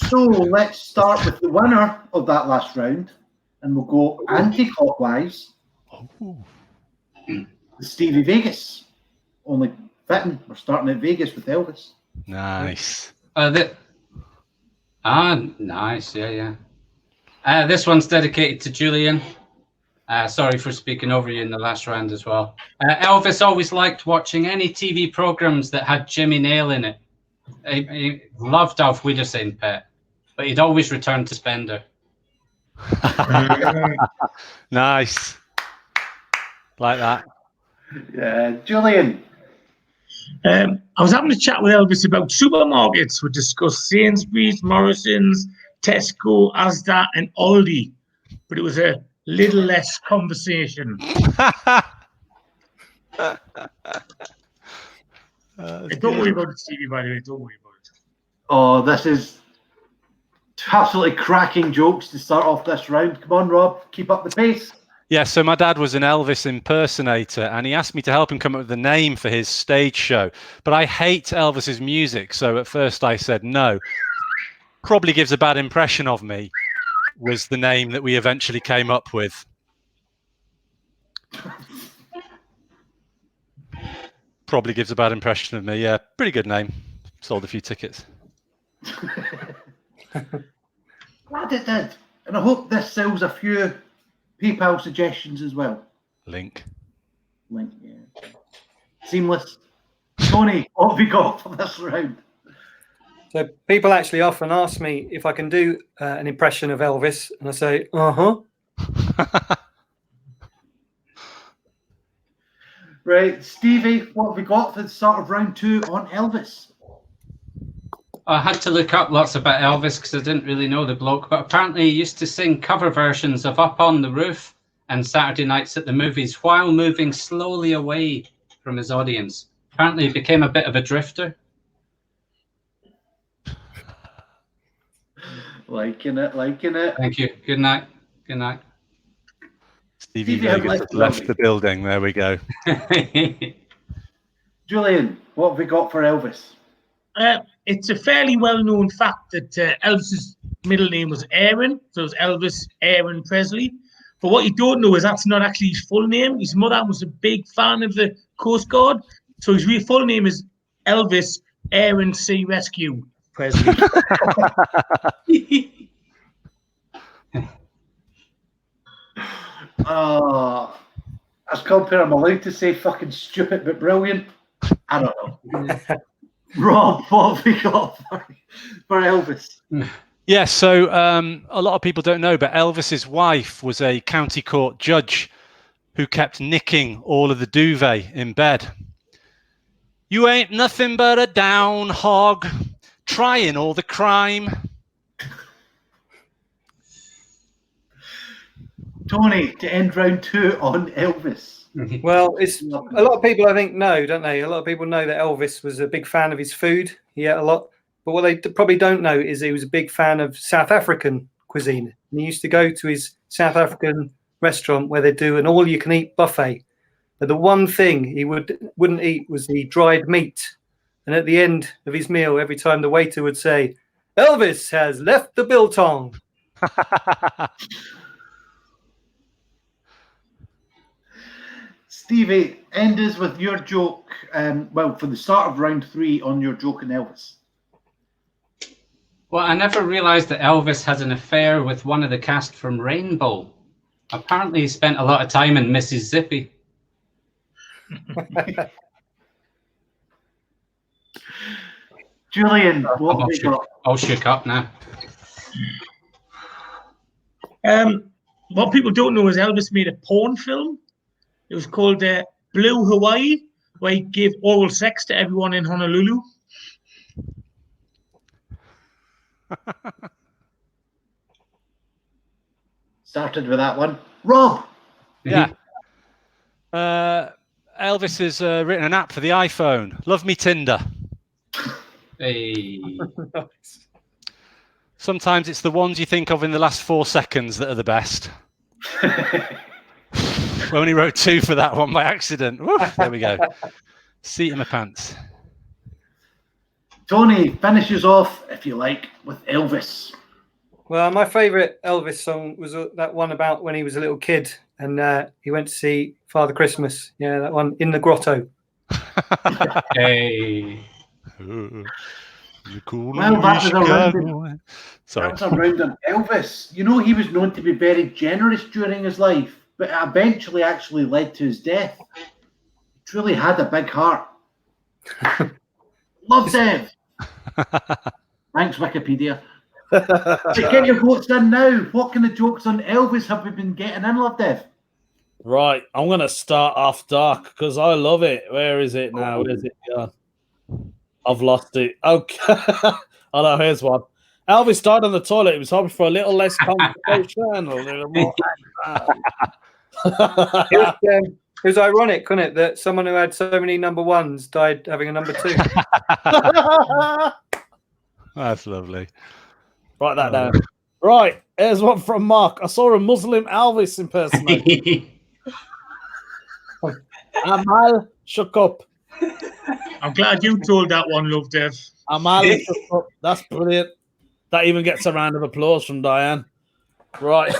So let's start with the winner of that last round, and we'll go anti-clockwise. Stevie Vegas. Only fitting. We're starting at Vegas with Elvis. Nice. Nice. Yeah. This one's dedicated to Julian. Sorry for speaking over you in the last round as well. Elvis always liked watching any TV programs that had Jimmy Nail in it. He loved Alf Wiedersehen Pet, but he'd always return to Spender. Nice. Like that. Yeah, Julian. I was having a chat with Elvis about supermarkets. We discussed Sainsbury's, Morrison's, Tesco, Asda, and Aldi, but it was a little less conversation. Don't worry about it, Stevie, by the way. Don't worry about it. Oh, this is absolutely cracking jokes to start off this round. Come on, Rob, keep up the pace. Yeah, so my dad was an Elvis impersonator and he asked me to help him come up with a name for his stage show. But I hate Elvis's music, so at first I said no. Probably gives a bad impression of me was the name that we eventually came up with. Probably gives a bad impression of me. Yeah, pretty good name. Sold a few tickets. Glad it did. And I hope this sells a few PayPal suggestions as well. Link, Yeah. Seamless. Tony, what have we got for this round? So people actually often ask me if I can do an impression of Elvis, and I say, Right, Stevie, what have we got for the start of round 2 on Elvis? I had to look up lots about Elvis because I didn't really know the bloke, but apparently he used to sing cover versions of Up on the Roof and Saturday Nights at the Movies while moving slowly away from his audience. Apparently he became a bit of a drifter. Liking it. Thank you. Good night. Good night. Stevie Stevie had Vegas left has left the building. There we go. Julian, what have we got for Elvis? It's a fairly well-known fact that Elvis's middle name was Aaron, so it was Elvis Aaron Presley. But what you don't know is that's not actually his full name. His mother was a big fan of the Coast Guard, so his real full name is Elvis Aaron Sea Rescue Presley. As compared, I'm allowed to say fucking stupid but brilliant. I don't know. Rob, what have we got for Elvis? Yeah, so a lot of people don't know, but Elvis's wife was a county court judge who kept nicking all of the duvet in bed. You ain't nothing but a down hog, trying all the crime. Tony, to end round 2 on Elvis. Well, it's a lot of people I think know, don't they? A lot of people know that Elvis was a big fan of his food. He ate a lot, but what they probably don't know is he was a big fan of South African cuisine. And he used to go to his South African restaurant where they do an all-you-can-eat buffet. But the one thing he wouldn't eat was the dried meat. And at the end of his meal, every time the waiter would say, "Elvis has left the biltong." Stevie, end us with your joke. For the start of round 3 on your joke on Elvis. Well, I never realized that Elvis had an affair with one of the cast from Rainbow. Apparently he spent a lot of time in Mississippi. Julian, what have we got? I'll shook up now. What people don't know is Elvis made a porn film. It was called Blue Hawaii, where he gave oral sex to everyone in Honolulu. Started with that one. Rob! Yeah. Elvis has written an app for the iPhone. Love Me Tinder. Hey. Sometimes it's the ones you think of in the last 4 seconds that are the best. I only wrote 2 for that one by accident. Woof, there we go. Seat in my pants. Tony, finishes off, if you like, with Elvis. Well, my favourite Elvis song was that one about when he was a little kid and he went to see Father Christmas. Yeah, that one, In the Grotto. Hey. Well, that was around Sorry. That was around on Elvis. You know, he was known to be very generous during his life, but it eventually actually led to his death. He truly had a big heart. Lovdev. Thanks, Wikipedia. Get your votes in now. What kind of jokes on Elvis have we been getting in, Lovdev? Right, I'm going to start off dark because I love it. Where is it now? Where is it gone? I've lost it. Okay. Oh, no, here's one. Elvis died on the toilet. He was hoping for a little less complication. A little more. It was ironic, couldn't it, that someone who had so many number ones died having a number 2. That's lovely. Write that down. Right, here's one from Mark. I saw a Muslim Elvis impersonator. Amal shook up. I'm glad you told that one, Love Dev. Amal shook up. That's brilliant. That even gets a round of applause from Diane. Right.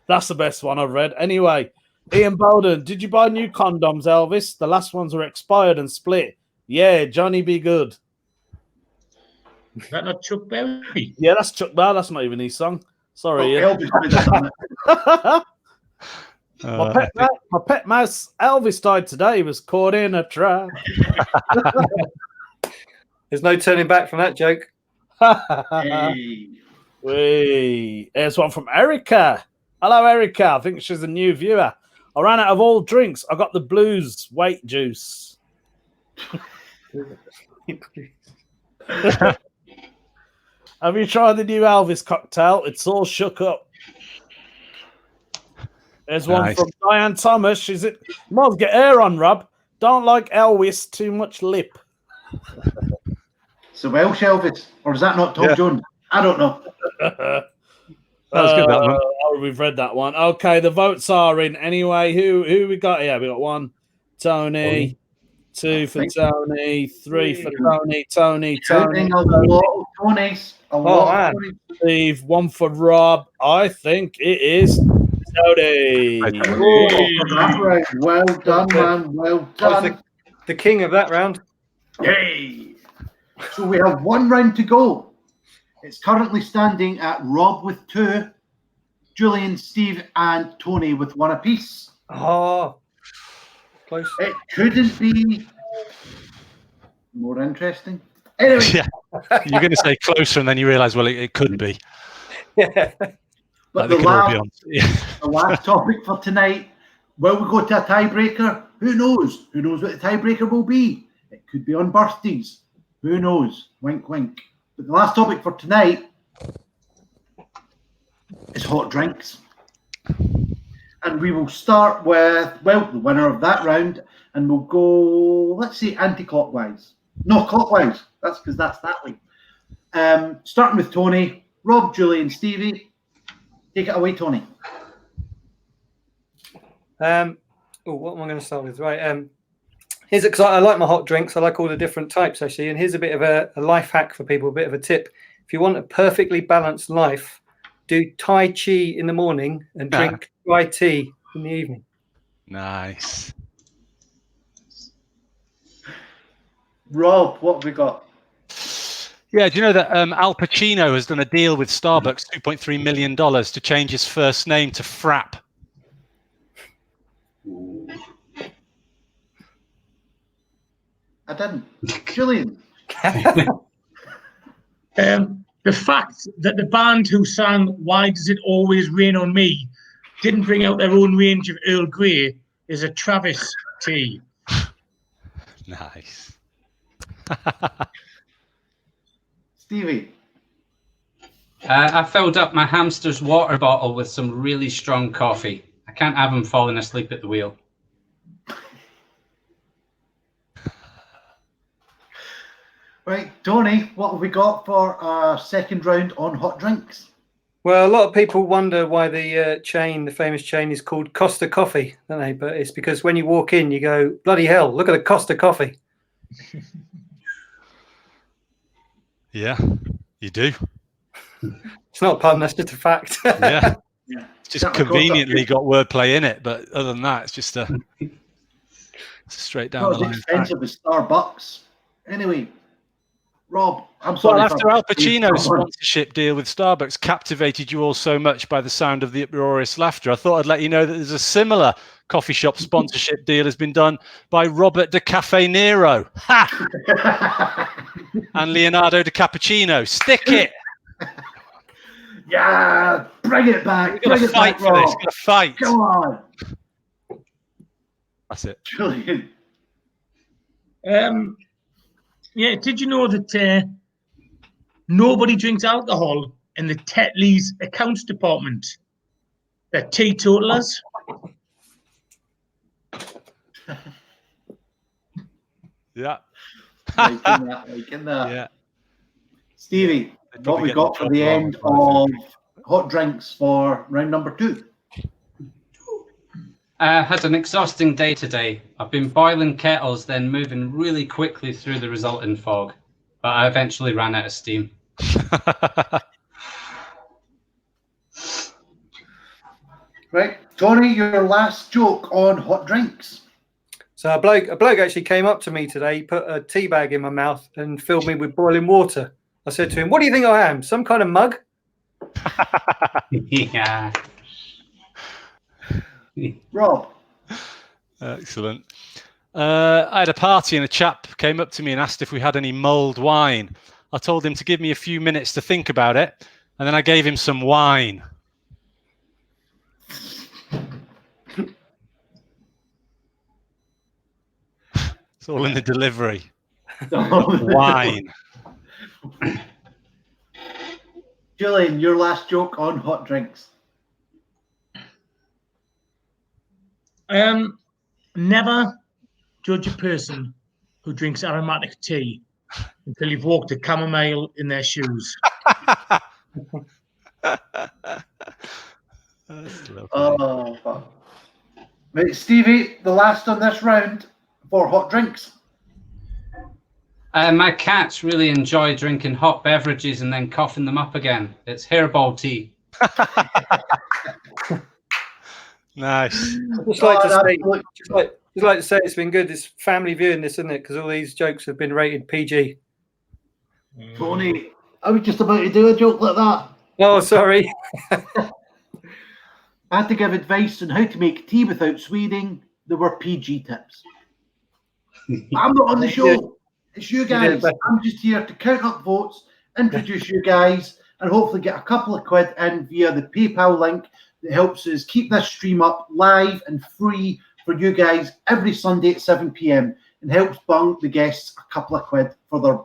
That's the best one I've read. Anyway, Ian Bowden, did you buy new condoms, Elvis? The last ones were expired and split. Yeah, Johnny be good. Is that not Chuck Berry? Yeah, that's Chuck Berry. That's not even his song. Sorry. Elvis would have done it. My pet mouse Elvis died today. He was caught in a trap. There's no turning back from that joke. Hey. Wait, here's one from Erica. Hello, Erica. I think she's a new viewer. I ran out of all drinks. I got the blues weight juice. Have you tried the new Elvis cocktail? It's all shook up. There's one Nice. from Diane Thomas. She's it. Might get hair on, Rob. Don't like Elvis, too much lip. So Welsh Elvis, or is that not Tom Jones? I don't know. That was good, that one. Oh, we've read that one. Okay, the votes are in. Anyway, who we got here? We got 1, Tony. 2 for Tony. 3 for Tony. Tony. Counting a lot of Tonys. A lot of Tonys. Steve. 1 for Rob. I think it is Tony. Well done, man. Well done. The king of that round. Yay! So we have 1 round to go. It's currently standing at Rob with 2, Julian, Steve, and Tony with 1 apiece. Oh, close. It couldn't be more interesting. Anyway, Yeah. You're going to say closer, and then you realise, well, it could be. Yeah. but Like the they could all be on. the last topic for tonight, will we go to a tiebreaker? Who knows? Who knows what the tiebreaker will be? It could be on birthdays. Who knows? Wink, wink. But the last topic for tonight is hot drinks. And we will start with, well, the winner of that round, and we'll go, let's say, anti-clockwise. No, clockwise. That's because that's that way. Starting with Tony, Rob, Julian, Stevie. Take it away, Tony. What am I going to start with? Right. Here's it, because I like my hot drinks. I like all the different types, actually. And here's a bit of a life hack for people, a bit of a tip. If you want a perfectly balanced life, do Tai Chi in the morning and drink dry tea in the evening. Nice. Rob, what have we got? Yeah, do you know that Al Pacino has done a deal with Starbucks, $2.3 million, to change his first name to Frap? I didn't. Julian. The fact that the band who sang "Why Does It Always Rain on Me" didn't bring out their own range of Earl Grey is a travesty. Nice. Stevie. I filled up my hamster's water bottle with some really strong coffee. I can't have him falling asleep at the wheel. Right, Tony, what have we got for our second round on hot drinks? Well, a lot of people wonder why the chain, the famous chain, is called Costa Coffee, don't they? But it's because when you walk in, you go, bloody hell, look at the Costa Coffee. Yeah, you do. It's not a pun, that's just a fact. Yeah. Yeah. It's just conveniently got wordplay in it, but other than that, it's just a straight down Not the as line. expensive as Starbucks. Anyway, Rob, I'm sorry. Well, after Al Pacino's sponsorship deal with Starbucks captivated you all so much by the sound of the uproarious laughter, I thought I'd let you know that there's a similar coffee shop sponsorship deal has been done by Robert de Cafe Nero. Ha! And Leonardo de Cappuccino. Stick it! Yeah, bring it back. We've got Bring to it fight back, for this. Rob. Got to fight. Come on. That's it. Julian. Yeah, did you know that nobody drinks alcohol in the Tetley's accounts department? They're teetotalers. Yeah. Liking that. Yeah. Stevie, They'd what probably we get got the for job the wrong, end but I of think. hot drinks for round number 2? I had an exhausting day today. I've been boiling kettles, then moving really quickly through the resulting fog, but I eventually ran out of steam. Right, Tony, your last joke on hot drinks. So a bloke actually came up to me today, put a tea bag in my mouth and filled me with boiling water. I said to him, "What do you think I am? Some kind of mug?" Yeah. Rob. Excellent. I had a party and a chap came up to me and asked if we had any mulled wine. I told him to give me a few minutes to think about it, and then I gave him some wine. It's all in the delivery. Wine. Julian, your last joke on hot drinks. Never judge a person who drinks aromatic tea until you've walked a chamomile in their shoes. That's lovely. Oh, fuck. Right, Stevie, the last on this round for hot drinks. My cats really enjoy drinking hot beverages and then coughing them up again. It's hairball tea. Nice. Just like to say it's been good. It's family viewing this, isn't it? Because all these jokes have been rated PG. Tony, I was just about to do a joke like that. Oh, sorry. I had to give advice on how to make tea without swearing. There were PG tips. I'm not on the show. It's you guys. I'm just here to count up votes, introduce you guys, and hopefully get a couple of quid in via the PayPal link that helps us keep this stream up live and free for you guys every Sunday at 7 p.m. and helps bung the guests a couple of quid for their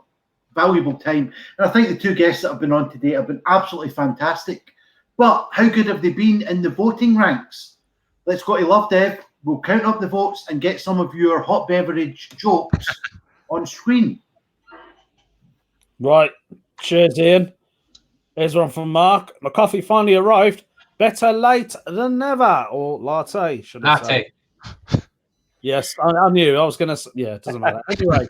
valuable time. And I think the two guests that have been on today have been absolutely fantastic. But how good have they been in the voting ranks? Let's go to Lovdev. We'll count up the votes and get some of your hot beverage jokes on screen. Right. Cheers, Ian. Here's one from Mark. My coffee finally arrived. Better late than never. Or latte, should I say. Latte. Yes, I knew. I was going to... Yeah, it doesn't matter. Anyway,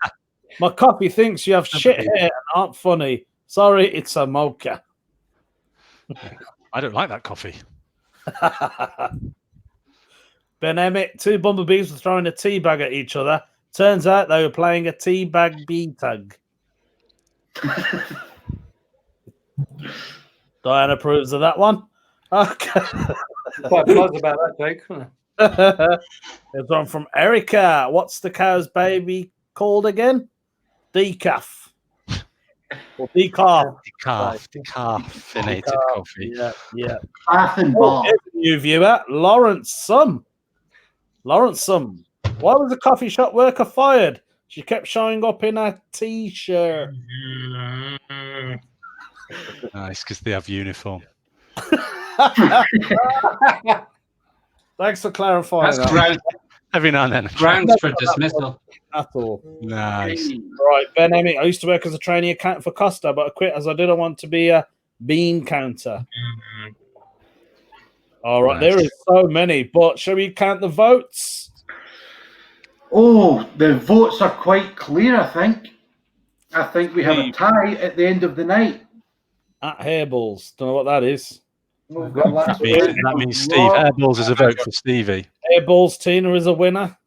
my coffee thinks you have shit hair and aren't funny. Sorry, it's a mocha. I don't like that coffee. Ben Emmett, two bumblebees were throwing a tea bag at each other. Turns out they were playing a tea bag bee tug. Diana approves of that one. Okay. Quite buzzed about that joke. There's one from Erica. What's the cow's baby called again? Decaf. Or decaf. Decaffeinated coffee. Yeah. Bath and Oh, bar. here's a new viewer, Lawrence Sum. Why was the coffee shop worker fired? She kept showing up in a t-shirt. Nice, because they have uniform. Thanks for clarifying That's that. ground, Every now and then. grounds for dismissal. At all. Nice. Right, Ben Emmett. I used to work as a trainee accountant for Costa, but I quit as I didn't want to be a bean counter. All right, Nice. there is so many, but shall we count the votes? Oh, the votes are quite clear, I think. I think we have a tie at the end of the night. At Hairballs. Don't know what that is. That means Steve. Airballs is a vote for Stevie. Hairballs, Tina is a winner.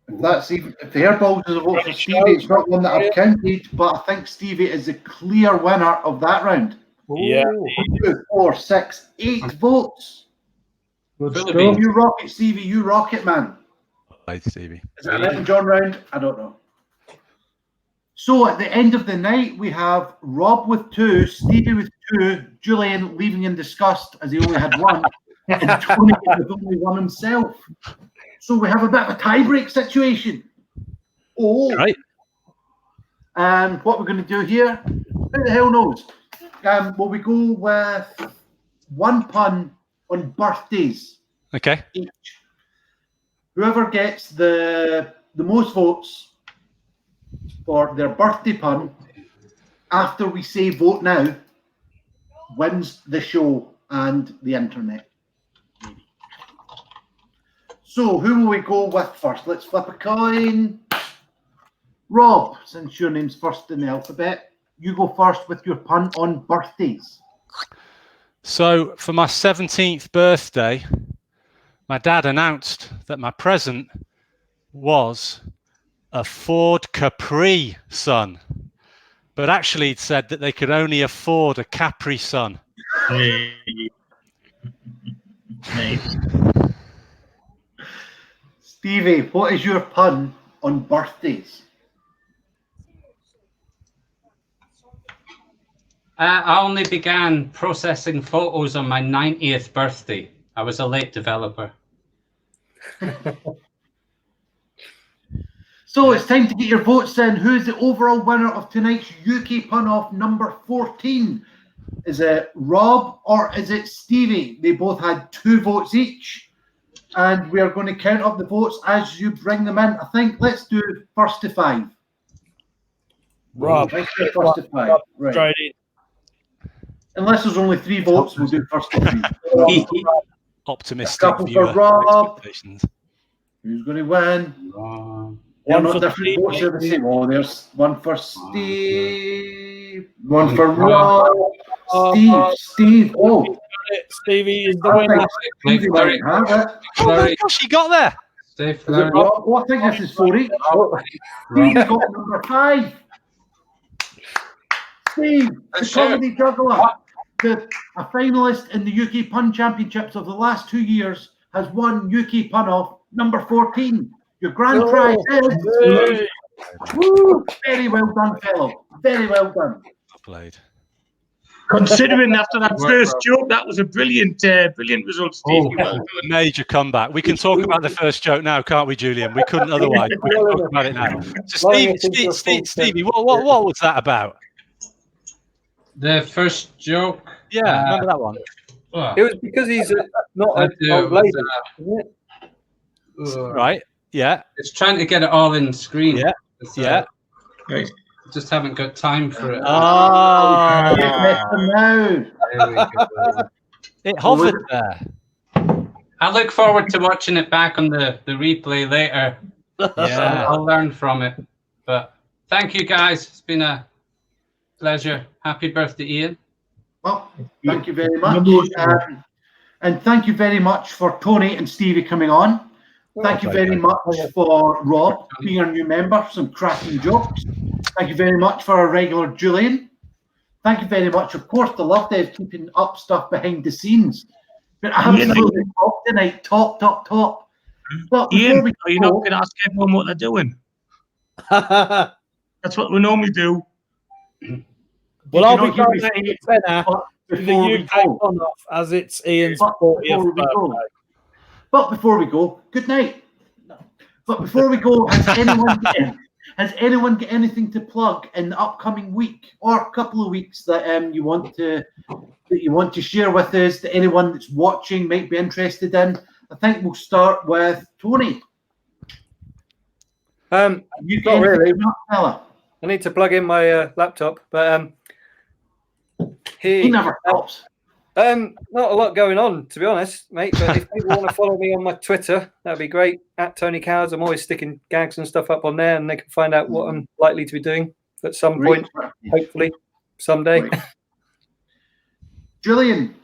That's even if the airballs is a vote for Stevie, it's not one that I've counted, but I think Stevie is the clear winner of that round. Yeah. 2, 4, 6, 8 votes. You rock it, Stevie. You rock it, man. Right, Stevie. Is it an Elton John round? I don't know. So at the end of the night, we have Rob with 2, Stevie with 2, Julian leaving in disgust as he only had 1, and Tony with only 1 himself. So we have a bit of a tie-break situation. Oh. Right. And what we're going to do here, who the hell knows? Will we go with 1 pun on birthdays Okay. each? Whoever gets the most votes for their birthday pun after we say vote now wins the show and the internet. So who will we go with first? Let's flip a coin. Rob, since your name's first in the alphabet, you go first with your pun on birthdays. So for my 17th birthday, my dad announced that my present was a Ford Capri Sun. But actually he'd said that they could only afford a Capri Sun. Nice. Stevie, what is your pun on birthdays? I only began processing photos on my 90th birthday. I was a late developer. So it's time to get your votes in. Who's the overall winner of tonight's UK Pun-Off number 14? Is it Rob or is it Stevie? They both had 2 votes each. And we are going to count up the votes as you bring them in. I think let's do first to 5. Rob. Let's do first to 5. Right. Unless there's only 3 votes, we'll do first to 3. Optimistic couple for viewer Rob. expectations. Who's going to win? They're not different votes, they're the same. Oh, there's one for Steve, one for Rob. Steve. Oh, Stevie is the winner. Stevie might have it. Oh my gosh, he got there. Is it Rob? Oh, I think this is 4 each. Steve's got number 5. Steve, the comedy juggler, a finalist in the UK Pun Championships of the last 2 years, has won UK Pun-Off number 14. Your grand prize is... Woo, very well done, fellow. Very well done. Played. Considering after that first joke, that was a brilliant result, Steve. Well done. Major comeback. We can talk about the first joke now, can't we, Julian? We couldn't otherwise. We can talk about it now. So, Stevie, what was that about? The first joke. Yeah, remember that one? It was because he's not an old lady, isn't it? Right. Yeah. It's trying to get it all in screen. Yeah. Yeah. Right. Just haven't got time for it. Now. It hovered there. I look forward to watching it back on the replay later. Yeah. I'll learn from it. But thank you, guys. It's been a pleasure. Happy birthday, Iain. Well, thank you very much. And thank you very much for Tony and Stevie coming on. Thank you very much for Rob being our new member. Some cracking jokes. Thank you very much for our regular Julian. Thank you very much, of course, to Lovdev keeping up stuff behind the scenes. But absolutely top tonight. Top. But Iain, are you not going to ask everyone what they're doing? That's what we normally do. Well, I'll be going at the tenner for the UK Pun-Off as it's Ian's 40th birthday. But before we go, good night. But before we go, has anyone got anything to plug in the upcoming week or a couple of weeks that you want to share with us, that anyone that's watching might be interested in? I think we'll start with Tony. You got really. I need to plug in my laptop, but he never helps. Not a lot going on, to be honest, mate. But if people want to follow me on my Twitter, that'd be great. At Tony Cowers, I'm always sticking gags and stuff up on there, and they can find out what I'm likely to be doing at some point, hopefully someday. Right. Julian,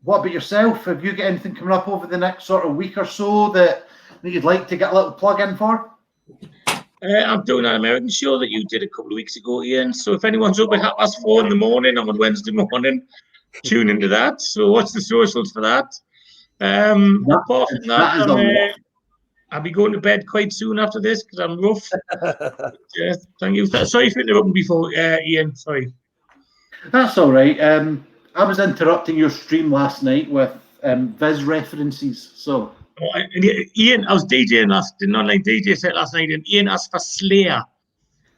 what about yourself? Have you got anything coming up over the next sort of week or so that you'd like to get a little plug in for? I'm doing an American show that you did a couple of weeks ago, Iain. So if anyone's up at 4:30 in the morning on Wednesday morning, tune into that. So watch the socials for that. Apart from that, I'll be going to bed quite soon after this because I'm rough. Thank you. Sorry for interrupting before, Iain. Sorry. That's all right. I was interrupting your stream last night with Viz references. So. Iain, I was DJing an online DJ set last night, and Iain asked for Slayer.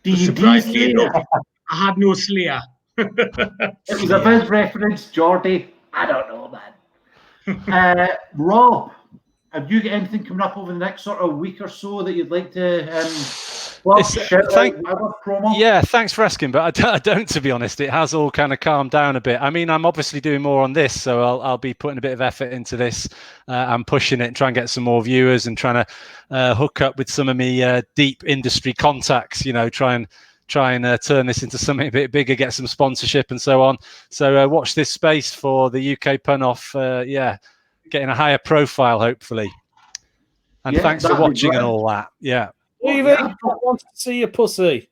Surprisingly enough, I had no Slayer. It was a Viz reference, Geordie. I don't know, man. Rob, have you got anything coming up over the next sort of week or so that you'd like to promo? Yeah, thanks for asking, but I don't, to be honest. It has all kind of calmed down a bit. I mean, I'm obviously doing more on this, so I'll be putting a bit of effort into this. I'm pushing it and trying to get some more viewers and trying to hook up with some of me deep industry contacts, try and turn this into something a bit bigger, get some sponsorship and so on. So watch this space for the UK Pun-Off, getting a higher profile, hopefully. And thanks for watching and all that. Yeah. Stevie, I want to see your pussy.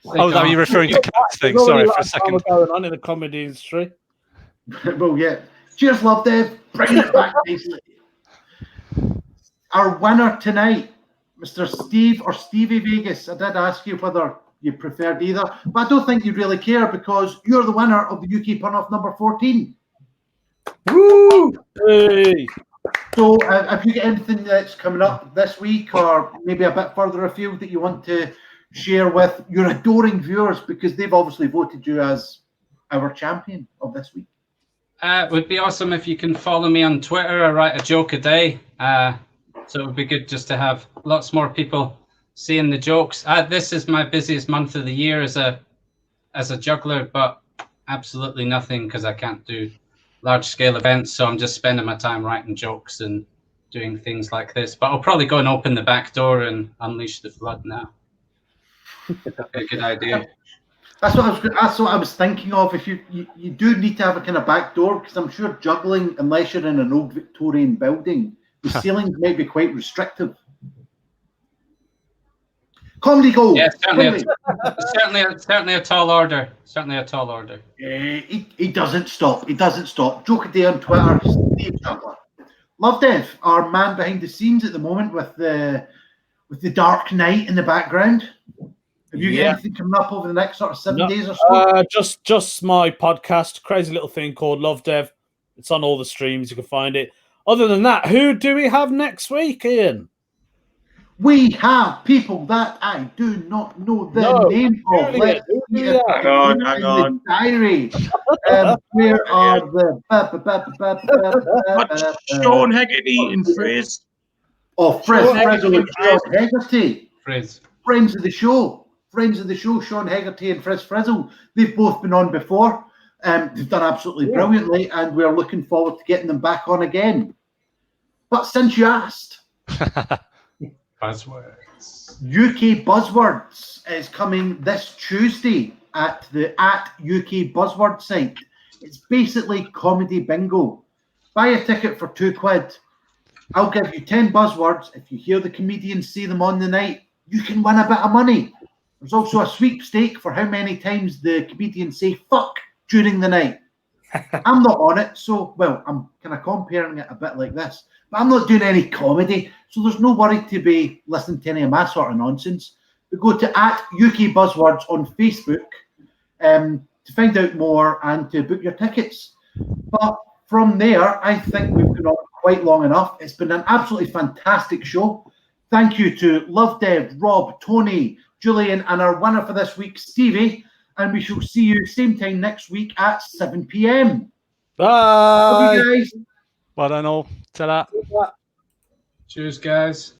Oh, are you referring to Cat's thing? Sorry, for a second. What's going on in the comedy industry? Well, yeah. Cheers, Lovdev. Bring it back nicely. Our winner tonight, Mr. Steve or Stevie Vegas. I did ask you whether you preferred either, but I don't think you really care because you're the winner of the UK Pun-Off number 14. Woo! Hey. So, have you got anything that's coming up this week, or maybe a bit further afield, that you want to share with your adoring viewers, because they've obviously voted you as our champion of this week? It would be awesome if you can follow me on Twitter. I write a joke a day, so it would be good just to have lots more people seeing the jokes. This is my busiest month of the year as a juggler, but absolutely nothing because I can't do large-scale events. So I'm just spending my time writing jokes and doing things like this. But I'll probably go and open the back door and unleash the flood now. A good idea. That's what I was thinking of. If you do need to have a kind of back door, because I'm sure juggling, unless you're in an old Victorian building, the ceilings might be quite restrictive. Comedy gold. Yeah, certainly a tall order. Certainly a tall order. He doesn't stop. He doesn't stop. Joke a day on Twitter. Steve Juggler. Lovdev, our man behind the scenes at the moment with the Dark Knight in the background. Have you got anything coming up over the next sort of 7 days or so? Just my podcast, crazy little thing called Lovdev. It's on all the streams. You can find it. Other than that, who do we have next week, Ian? We have people that I do not know the name of. Let's see if Hang on. the diary. Where are the Sean Hegarty and Frizz. Oh, Frizz and Sean Hegarty. Frizz. Friends of the show, Sean Hegarty and Frizz Frizzle. They've both been on before. They've done absolutely brilliantly, and we're looking forward to getting them back on again. But since you asked, Buzzwords. UK Buzzwords is coming this Tuesday at the @UK Buzzword site. It's basically comedy bingo. Buy a ticket for £2. I'll give you 10 buzzwords. If you hear the comedians say them on the night, you can win a bit of money. There's also a sweepstake for how many times the comedians say fuck during the night. I'm not on it, so, well, I'm kind of comparing it a bit like this. But I'm not doing any comedy, so there's no worry to be listening to any of my sort of nonsense. But go to @UK Buzzwords on Facebook to find out more and to book your tickets. But from there, I think we've gone on quite long enough. It's been an absolutely fantastic show. Thank you to Lovdev, Rob, Tony, Julian, and our winner for this week, Stevie. And we shall see you same time next week at 7 p.m. Bye. Love you guys. Well done all. Ta-da. Cheers, guys.